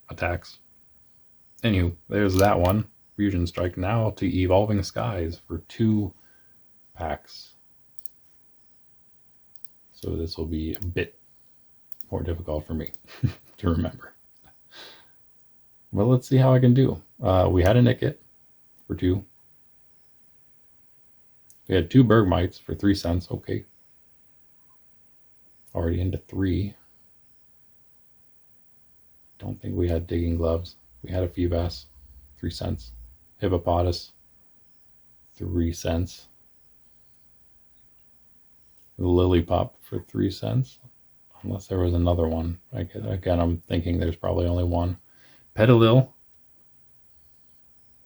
attacks. Anywho, there's that one. Fusion Strike now to Evolving Skies for 2 packs. So this will be a bit more difficult for me to remember. Well, let's see how I can do. We had a Nickit for 2. We had 2 Bergmites for 3 cents. Okay. Already into 3. Don't think we had Digging Gloves. We had a Feebas, 3 cents. Hippopotas, 3 cents. The Lilipop for 3 cents. Unless there was another one. Again, I'm thinking there's probably only one. Petalil,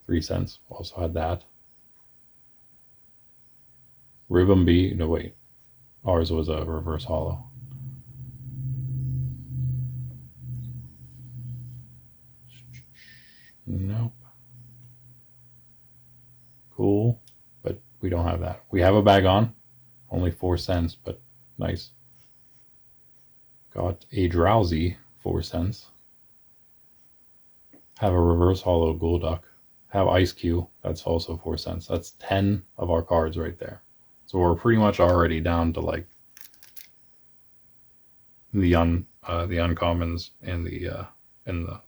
3 cents. Also had that. Ribombee, no wait. Ours was a reverse holo. Nope. Cool. But we don't have that. We have a Bagon. Only 4 cents, but nice. Got a Drowsy, 4 cents. Have a reverse holo Golduck. Have Ice Cube. That's also 4 cents. That's 10 of our cards right there. So we're pretty much already down to like the uncommons and the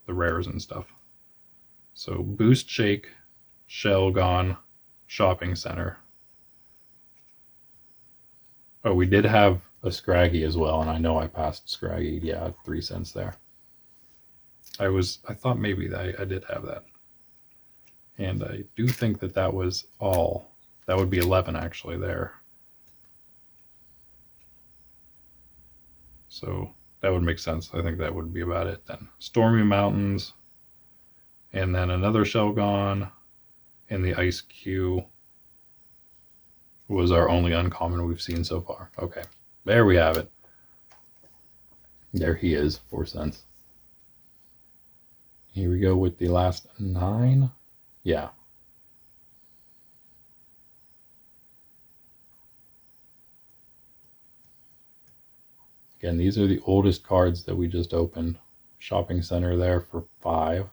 rares and stuff. So Boost Shake, Shelgon, Shopping Center. Oh, we did have a Scraggy as well, and I know I passed Scraggy. Yeah, 3 cents there. I thought maybe that I did have that. And I do think that was all. That would be 11 actually there. So that would make sense. I think that would be about it then. Stormy Mountains, and then another Shelgon, and the Ice Cube was our only uncommon we've seen so far. Okay, there we have it. There he is, 4 cents. Here we go with the last 9. Yeah. Again, these are the oldest cards that we just opened. Shopping Center there for 5.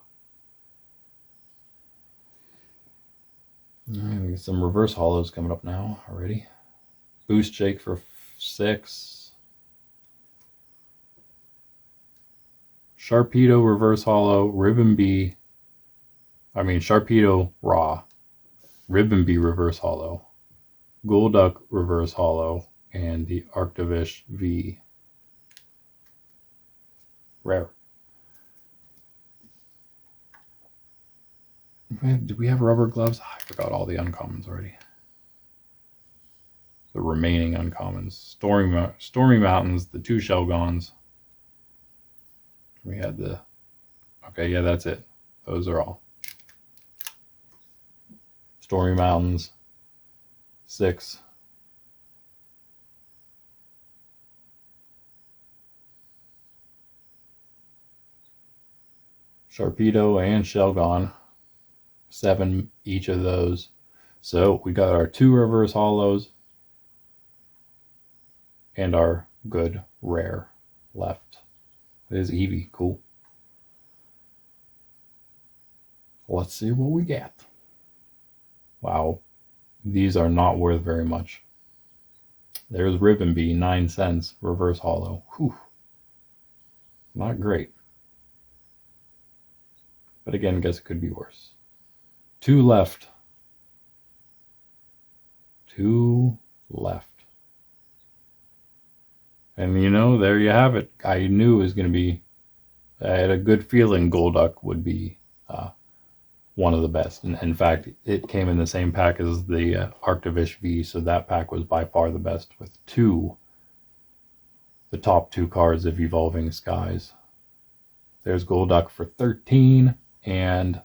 We got some reverse holos coming up now already. Boost Shake for 6. Sharpedo reverse holo, Sharpedo raw, Ribombee reverse holo, Golduck reverse holo, and the Arctovish V rare. Did we have rubber gloves? I forgot all the uncommons already. The remaining uncommons. Stormy Mountains, the 2 Shelgons. We had the... Okay, yeah, that's it. Those are all. Stormy Mountains, 6. Sharpedo and Shelgon, 7 each of those. So we got our 2 reverse holos and our good rare left. It is Eevee, cool. Let's see what we get. Wow, these are not worth very much. There's Ribombee, 9 cents, reverse holo. Whew. Not great. But again, guess it could be worse. 2 left. 2 left. And there you have it. I knew it was going to be, I had a good feeling Golduck would be one of the best. And in fact, it came in the same pack as the Arctovish V, so that pack was by far the best with the top 2 cards of Evolving Skies. There's Golduck for 13, and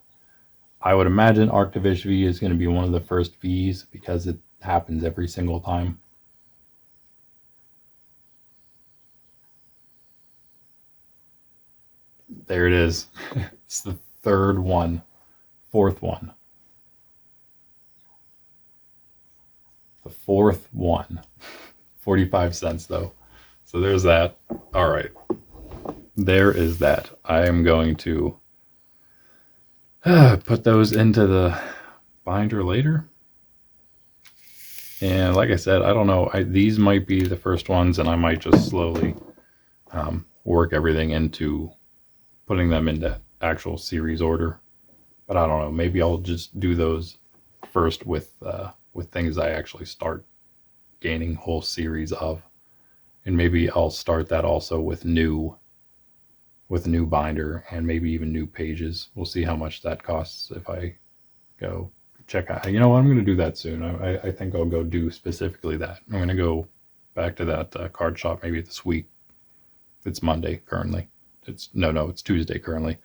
I would imagine Arctovish V is going to be one of the first Vs because it happens every single time. There it is. It's the third one. Fourth one. The fourth one. 45 cents though. So there's that. All right. There is that. I am going to put those into the binder later. And like I said, I don't know. These might be the first ones, and I might just slowly work everything into putting them into actual series order. But I don't know. Maybe I'll just do those first with things I actually start gaining whole series of, and maybe I'll start that also with new binder and maybe even new pages. We'll see how much that costs if I go check out. You know what? I'm going to do that soon. I think I'll go do specifically that. I'm going to go back to that card shop maybe this week. It's Monday currently. It's Tuesday currently.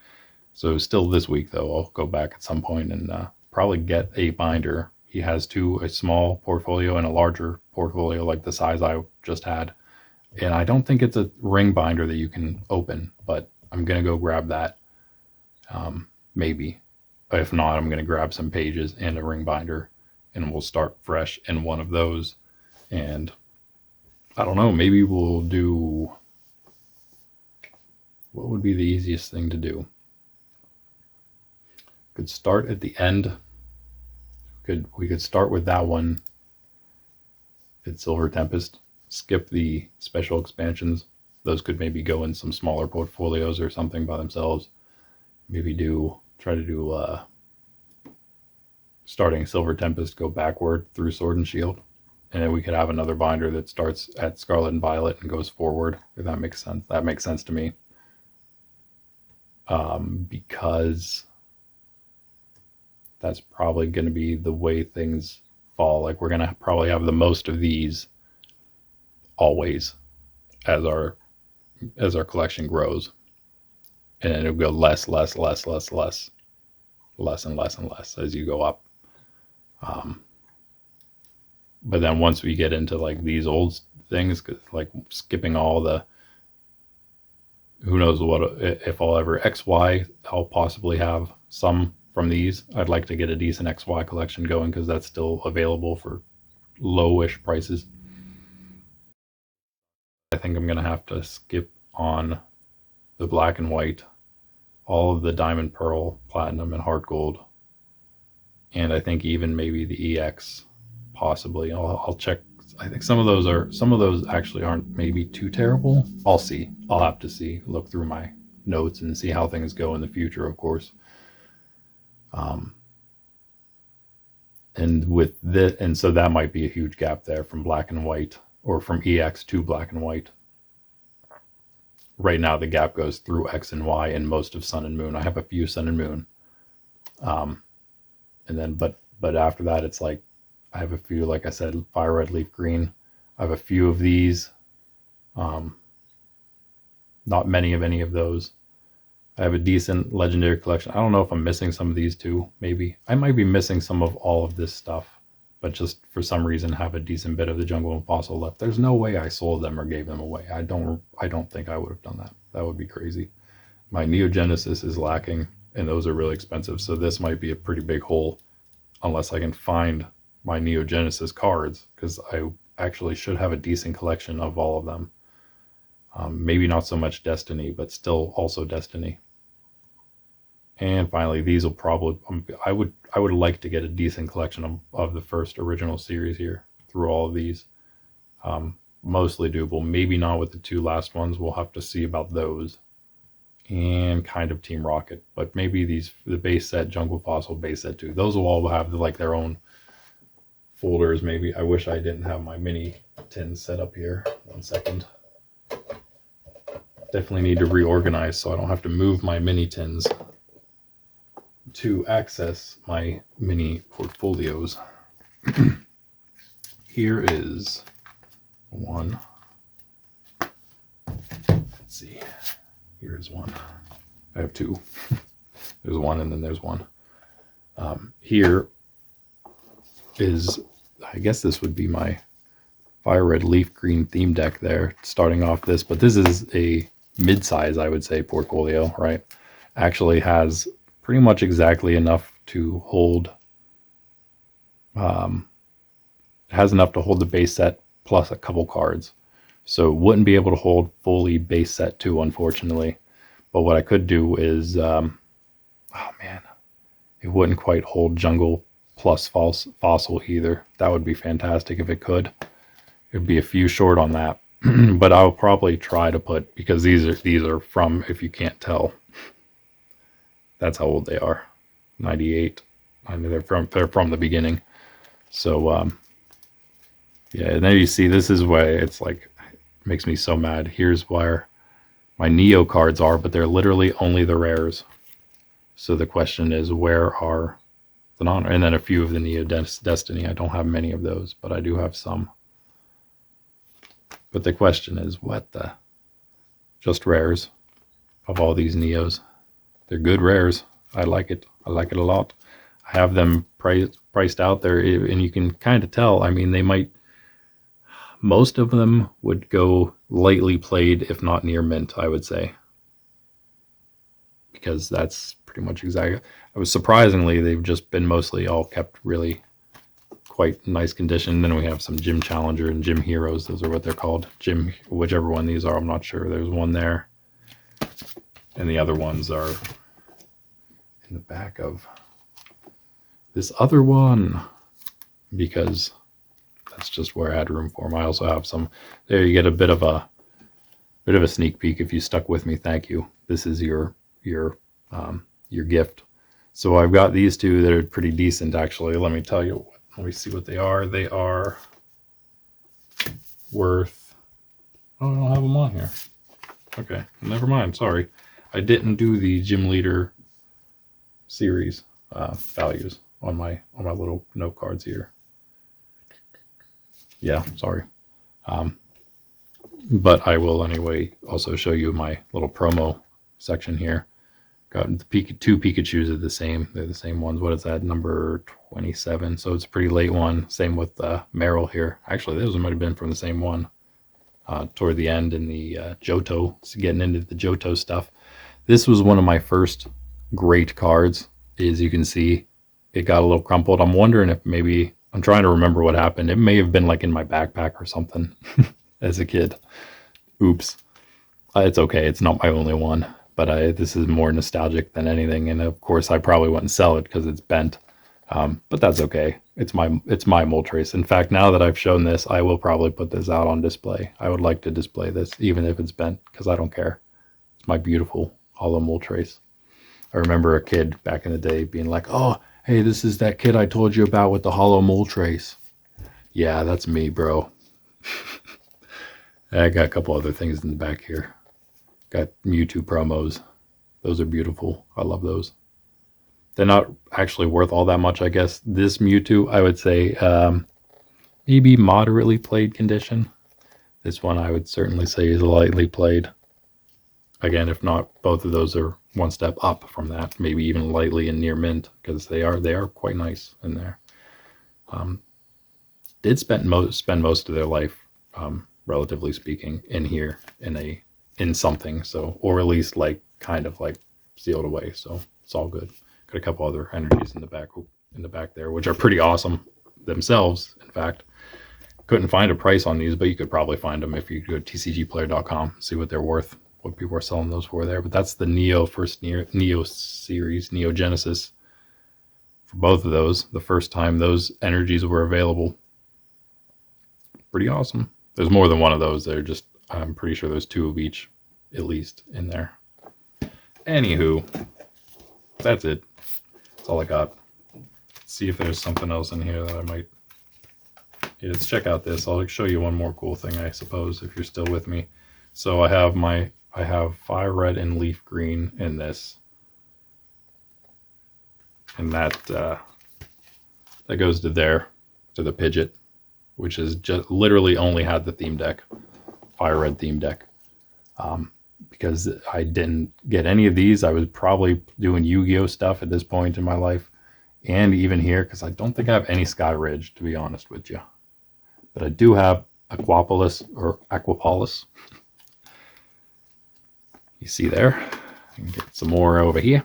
So still this week though, I'll go back at some point and probably get a binder. He has a small portfolio and a larger portfolio like the size I just had. And I don't think it's a ring binder that you can open, but I'm going to go grab that. Maybe. If not, I'm going to grab some pages and a ring binder, and we'll start fresh in one of those. And I don't know, maybe we'll do, what would be the easiest thing to do? Could start at the end. We could start with that one. It's Silver Tempest. Skip the special expansions. Those could maybe go in some smaller portfolios or something by themselves. Maybe try to do starting Silver Tempest, go backward through Sword and Shield, and then we could have another binder that starts at Scarlet and Violet and goes forward, if that makes sense. That makes sense to me. Because that's probably going to be the way things fall. Like, we're going to probably have the most of these always as our collection grows, and then it'll go less and less as you go up. But then once we get into like these old things, like skipping all the, who knows what, if I'll ever XY, I'll possibly have some from these. I'd like to get a decent XY collection going because that's still available for lowish prices. I think I'm going to have to skip on the black and white, all of the diamond, pearl, platinum, and heart gold. And I think even maybe the EX, possibly. I'll check. I think some of those actually aren't maybe too terrible. I'll see. I'll have to see. Look through my notes and see how things go in the future, of course. And so that might be a huge gap there from black and white, or from EX to black and white. Right now the gap goes through X and Y and most of Sun and Moon. I have a few Sun and Moon. And then but after that it's like I have a few, like I said, Fire Red, Leaf Green. I have a few of these. Not many of any of those. I have a decent legendary collection. I don't know if I'm missing some of these too, maybe. I might be missing some of all of this stuff, but just for some reason have a decent bit of the Jungle and Fossil left. There's no way I sold them or gave them away. I don't think I would have done that. That would be crazy. My Neogenesis is lacking, and those are really expensive, so this might be a pretty big hole unless I can find my Neogenesis cards, because I actually should have a decent collection of all of them. Maybe not so much Destiny, but still also Destiny. And finally, these will probably, I would like to get a decent collection of the first original series here through all of these. Mostly doable, maybe not with the two last ones. We'll have to see about those. And kind of Team Rocket, but maybe the base set, Jungle Fossil base set too. Those will all have like their own folders. Maybe I wish I didn't have my mini tins set up here. 1 second. Definitely need to reorganize so I don't have to move my mini tins to access my mini portfolios. Here is one. Let's see. Here's one. I have two. There's one and then there's one. Here is, I guess this would be my Fire Red Leaf Green theme deck there, starting off this, but this is a mid-size, I would say, portfolio, right, actually has pretty much exactly enough to hold, has enough to hold the base set plus a couple cards. So wouldn't be able to hold fully base set 2, unfortunately. But what I could do is, oh man, it wouldn't quite hold jungle plus fossil either. That would be fantastic if it could. It'd be a few short on that. But I'll probably try to put, because these are from, if you can't tell, that's how old they are. 98. I mean, they're from the beginning. So yeah, and then you see, this is why it's like, it makes me so mad. Here's where my Neo cards are, but they're literally only the rares. So the question is, where are the non? And then a few of the Neo Destiny. I don't have many of those, but I do have some. But the question is, what the? Just rares of all these Neos. They're good rares. I like it. I like it a lot. I have them priced out there, and you can kind of tell. I mean, they might, most of them would go lightly played, if not near mint, I would say. Because that's pretty much exactly. I was surprisingly, they've just been mostly all kept really quite nice condition. Then we have some Gym Challenger and Gym Heroes. Those are what they're called. Gym, whichever one these are, I'm not sure. There's one there. And the other ones are in the back of this other one, because that's just where I had room for them. I also have some there. You get a bit of a sneak peek. If you stuck with me, thank you. This is your gift. So I've got these two that are pretty decent, actually. Let me tell you. Let me see what they are. They are worth. Oh, I don't have them on here. Okay, never mind. Sorry, I didn't do the Gym Leader series values on my little note cards here. Yeah, sorry. But I will anyway also show you my little promo section here. Got the two Pikachus are the same. They're the same ones. What is that? Number 27. So it's a pretty late one. Same with Meryl here. Actually, those might have been from the same one. Toward the end in the Johto. So getting into the Johto stuff. This was one of my first great cards. As you can see, it got a little crumpled. I'm wondering if maybe, I'm trying to remember what happened. It may have been like in my backpack or something as a kid. Oops. It's okay. It's not my only one. But this is more nostalgic than anything. And of course, I probably wouldn't sell it because it's bent. But that's okay. It's my Moltres. In fact, now that I've shown this, I will probably put this out on display. I would like to display this, even if it's bent, because I don't care. It's my beautiful hollow Moltres. I remember a kid back in the day being like, oh, hey, this is that kid I told you about with the hollow Moltres. Yeah, that's me, bro. I got a couple other things in the back here. Got Mewtwo promos. Those are beautiful. I love those. They're not actually worth all that much, I guess. This Mewtwo, I would say, maybe moderately played condition. This one I would certainly say is lightly played. Again, if not, both of those are one step up from that, maybe even lightly and near mint, because they are quite nice in there. Did spend most of their life, relatively speaking, in here in something, so, or at least like kind of like sealed away. So it's all good. Got a couple other energies in the back there, which are pretty awesome themselves. In fact, couldn't find a price on these, but you could probably find them if you go to tcgplayer.com, see what they're worth, what people are selling those for there. But that's the first Neo series, Neo Genesis. For both of those, the first time those energies were available. Pretty awesome. There's more than one of those. They're just, I'm pretty sure there's two of each, at least, in there. Anywho, that's it. That's all I got. Let's see if there's something else in here that I might. Yeah, let's check out this. I'll show you one more cool thing, I suppose, if you're still with me. So I have fire red and leaf green in this, and that goes to there, to the Pidgeot, which is just literally only had the theme deck, fire red theme deck. Because I didn't get any of these. I was probably doing Yu-Gi-Oh stuff at this point in my life, and even here, because I don't think I have any Sky Ridge, to be honest with you. But I do have Aquapolis. You see there. And get some more over here.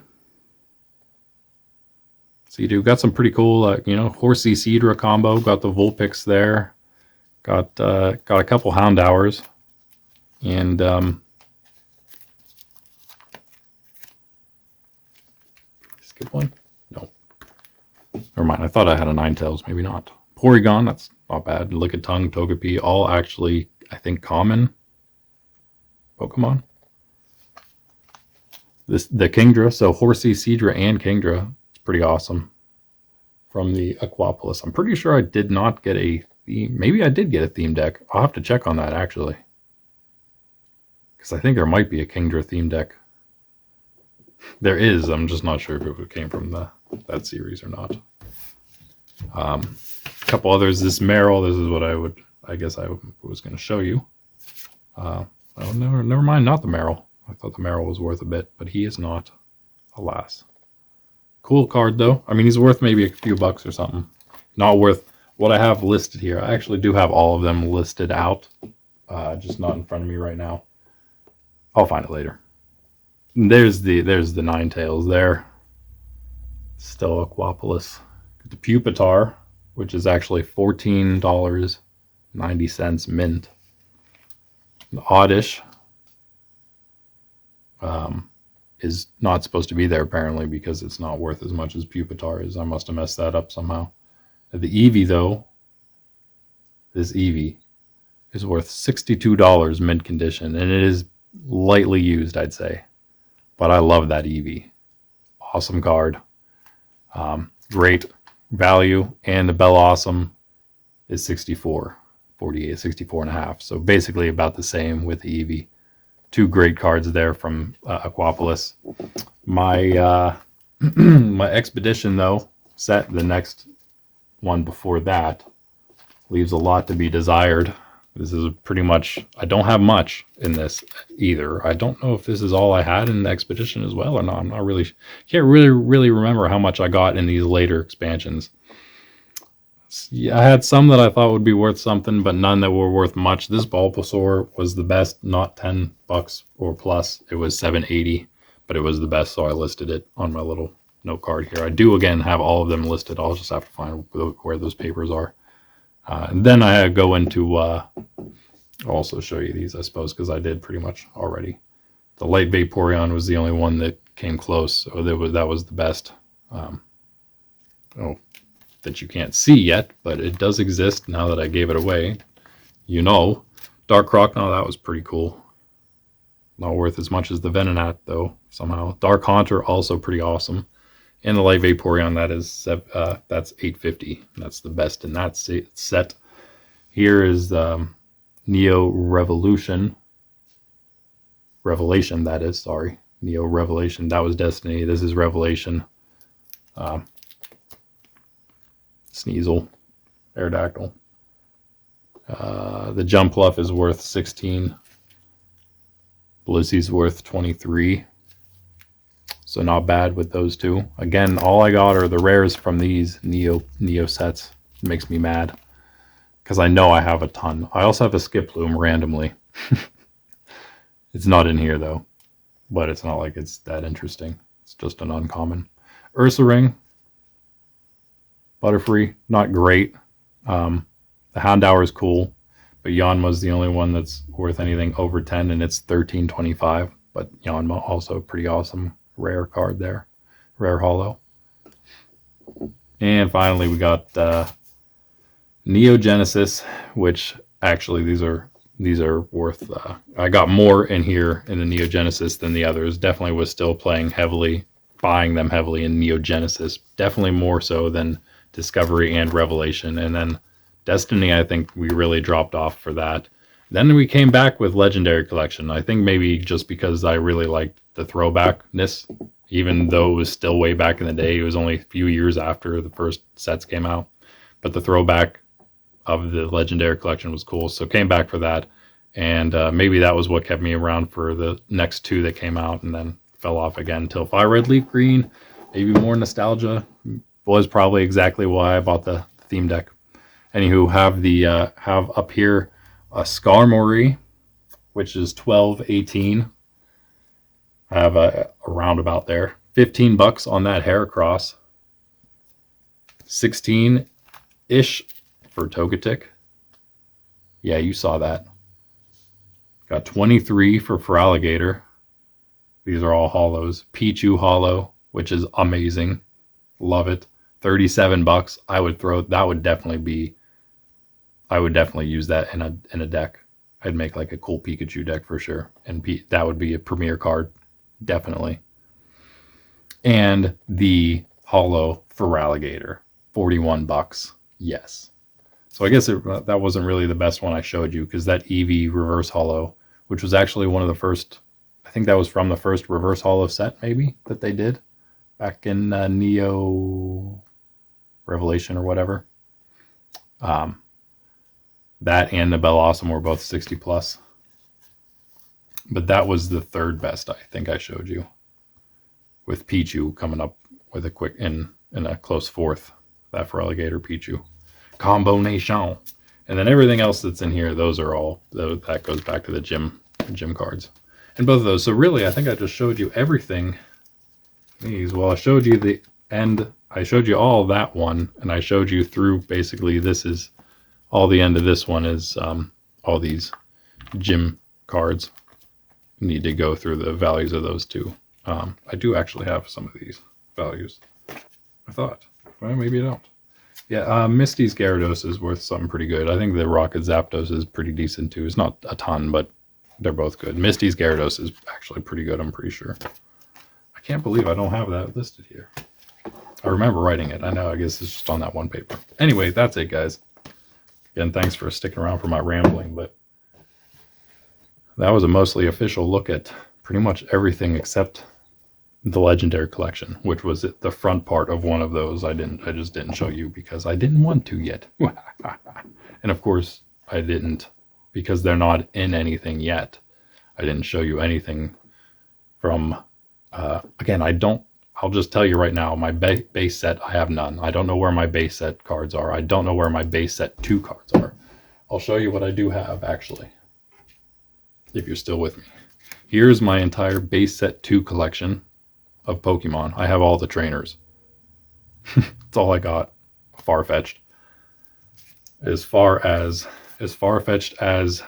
So you do got some pretty cool, you know, Horsey Seadra combo. Got the Vulpix there. Got a couple Houndours. And skip one? No. Never mind. I thought I had a Ninetales. Maybe not. Porygon. That's not bad. Lickitung, Togepi. All actually, I think, common Pokemon. The Kingdra. So Horsey, Seadra, and Kingdra. It's pretty awesome. From the Aquapolis. I'm pretty sure I did not get a theme. Maybe I did get a theme deck. I'll have to check on that, actually. Because I think there might be a Kingdra theme deck. There is. I'm just not sure if it came from that series or not. A couple others. This Meryl. This is what I guess I was going to show you. Oh, never mind. Not the Meryl. I thought the Meryl was worth a bit, but he is not. Alas. Cool card, though. I mean, he's worth maybe a few bucks or something. Not worth what I have listed here. I actually do have all of them listed out. Just not in front of me right now. I'll find it later. There's the Ninetales there. Still Aquapolis. The Pupitar, which is actually $14.90 mint. The Oddish is not supposed to be there apparently because it's not worth as much as Pupitar is. I must have messed that up somehow. The Eevee, though, this Eevee is worth $62 mint condition, and it is lightly used, I'd say. But I love that Eevee. Awesome card. Great value, and the Bellossom is 64, 48, 64 and a half. So basically about the same with the Eevee. Two great cards there from Aquapolis. My my Expedition, though, set, the next one before that, leaves a lot to be desired. This is pretty much, I don't have much in this either. I don't know if this is all I had in the Expedition as well or not. I'm not really, can't really remember how much I got in these later expansions. Yeah, I had some that I thought would be worth something, but none that were worth much. This Bulbasaur was the best, not $10 or plus. It was $7.80, but it was the best, so I listed it on my little note card here. I do, again, have all of them listed. I'll just have to find where those papers are. And then I go into, I'll also show you these, I suppose, because I did pretty much already. The Light Vaporeon was the only one that came close, so that was the best. That you can't see yet, but it does exist now that I gave it away. You know, Dark Crocodile, that was pretty cool. Not worth as much as the Venonat, though, somehow. Dark Haunter, also pretty awesome. And the Light Vaporeon, that's $8.50. That's the best in that set. Here is Neo Revelation, that is, sorry. Neo Revelation, that was Destiny. This is Revelation. Sneasel, Aerodactyl. The Jumpluff is worth 16. Blissey's worth 23. So not bad with those two. Again, all I got are the rares from these Neo sets. It makes me mad because I know I have a ton. I also have a Skiploom randomly. It's not in here though, but it's not like it's that interesting. It's just an uncommon. Ursaring, Butterfree, not great. The Houndour is cool, but Yanma's the only one that's worth anything over 10, and it's $13.25. But Yanma also pretty awesome. Rare card there. Rare holo. And finally we got Neo Genesis, which actually these are worth, I got more in here in the Neo Genesis than the others. Definitely was still playing heavily, buying them heavily in Neo Genesis. Definitely more so than Discovery and Revelation. And then Destiny, I think we really dropped off for that. Then we came back with Legendary Collection. I think maybe just because I really liked the throwbackness, even though it was still way back in the day. It was only a few years after the first sets came out. But the throwback of the Legendary Collection was cool. So came back for that. And maybe that was what kept me around for the next two that came out and then fell off again until Fire Red Leaf Green. Maybe more nostalgia was probably exactly why I bought the theme deck. Anywho, have up here a Skarmory, which is $12.18. I have a roundabout there. 15 bucks on that Heracross. 16-ish for Togetic. Yeah, you saw that. Got 23 for Feraligatr. These are all hollows. Pichu hollow, which is amazing. Love it. 37 bucks. I would definitely use that in a deck. I'd make like a cool Pikachu deck for sure. And that would be a premier card. Definitely. And the hollow Feraligatr. 41 bucks. Yes. So I guess that wasn't really the best one I showed you, because that Eevee reverse hollow, which was actually one of the first, I think that was from the first reverse hollow set maybe that they did back in Neo Revelation or whatever. That and the Bellossom were both 60 plus. But that was the third best I think I showed you, with Pichu coming up with a quick in a close fourth. That Feraligatr Pichu combination. And then everything else that's in here, those are all, that goes back to the gym cards. And both of those. So really, I think I just showed you everything. Well, I showed you the end. I showed you all that one, and I showed you through basically this is all the end of this one is all these gym cards. You need to go through the values of those two. I do actually have some of these values. I thought. Well, maybe I don't. Yeah, Misty's Gyarados is worth something pretty good. I think the Rocket Zapdos is pretty decent too. It's not a ton, but they're both good. Misty's Gyarados is actually pretty good, I'm pretty sure. I can't believe I don't have that listed here. I remember writing it. I know, I guess it's just on that one paper. Anyway, that's it, guys. Again, thanks for sticking around for my rambling, but that was a mostly official look at pretty much everything except the Legendary Collection, which was the front part of one of those. I just didn't show you because I didn't want to yet. And of course I didn't, because they're not in anything yet. I didn't show you anything from, again, I'll just tell you right now, my base set, I have none. I don't know where my base set cards are. I don't know where my base set 2 cards are. I'll show you what I do have, actually, if you're still with me. Here's my entire base set 2 collection of Pokemon. I have all the trainers. That's all I got. Far-fetched. As far-fetched as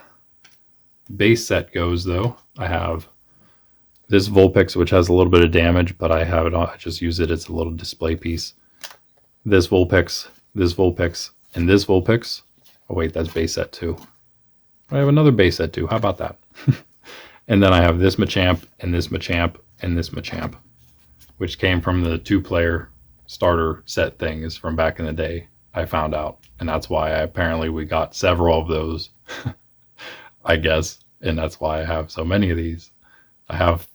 base set goes, though, I have this Vulpix, which has a little bit of damage, but I have it on. I just use it. It's a little display piece. This Vulpix, and this Vulpix. Oh wait, that's base set 2. I have another base set 2. How about that? And then I have this Machamp, and this Machamp, and this Machamp, which came from the 2-player starter set things from back in the day, I found out. And that's why apparently we got several of those, I guess. And that's why I have so many of these. I have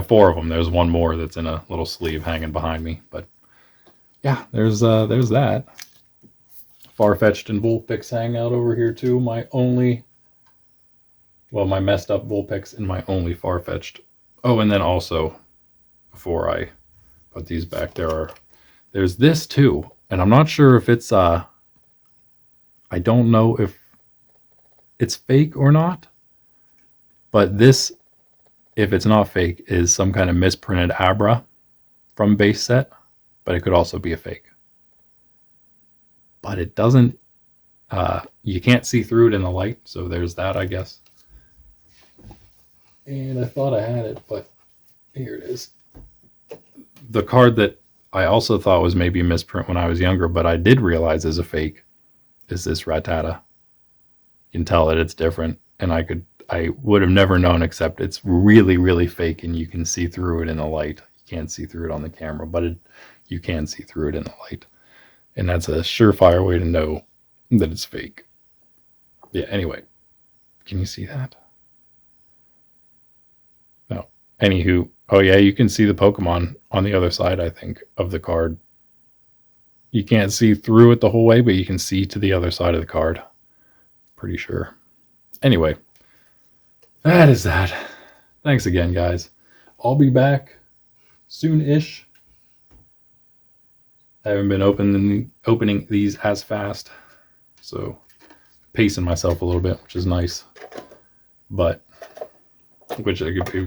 4 of them. There's one more that's in a little sleeve hanging behind me. But yeah, there's that. Farfetch'd and Vulpix hang out over here too. My messed up Vulpix and my only Farfetch'd. Oh, and then also, before I put these back, there's this too. And I'm not sure if it's, I don't know if it's fake or not. But this, if it's not fake, is some kind of misprinted Abra from base set. But it could also be a fake. But it doesn't, you can't see through it in the light. So there's that, I guess. And I thought I had it, but here it is. The card that I also thought was maybe a misprint when I was younger, but I did realize is a fake, is this Rattata. You can tell that it's different. And I would have never known, except it's really, really fake, and you can see through it in the light. You can't see through it on the camera, but you can see through it in the light. And that's a surefire way to know that it's fake. Yeah, anyway. Can you see that? No. Anywho, oh yeah, you can see the Pokemon on the other side, I think, of the card. You can't see through it the whole way, but you can see to the other side of the card. Pretty sure. Anyway, that is that. Thanks again, guys. I'll be back soon-ish. I haven't been opening these as fast, so pacing myself a little bit, which is nice. But which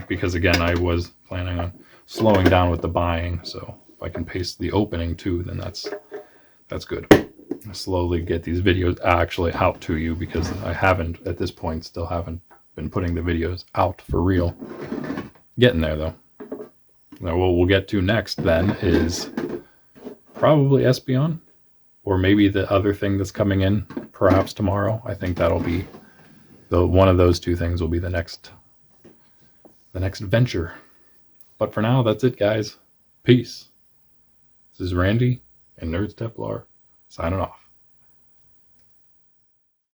because again, I was planning on slowing down with the buying. So if I can pace the opening too, then that's good. I slowly get these videos actually out to you, because I haven't at this point, still haven't been putting the videos out for real. Getting there though. Now what we'll get to next then is probably Espeon, or maybe the other thing that's coming in perhaps tomorrow. I think that'll be one of those two things will be the next venture. But for now, that's it, guys. Peace. This is Randy and Nerds Templar signing off.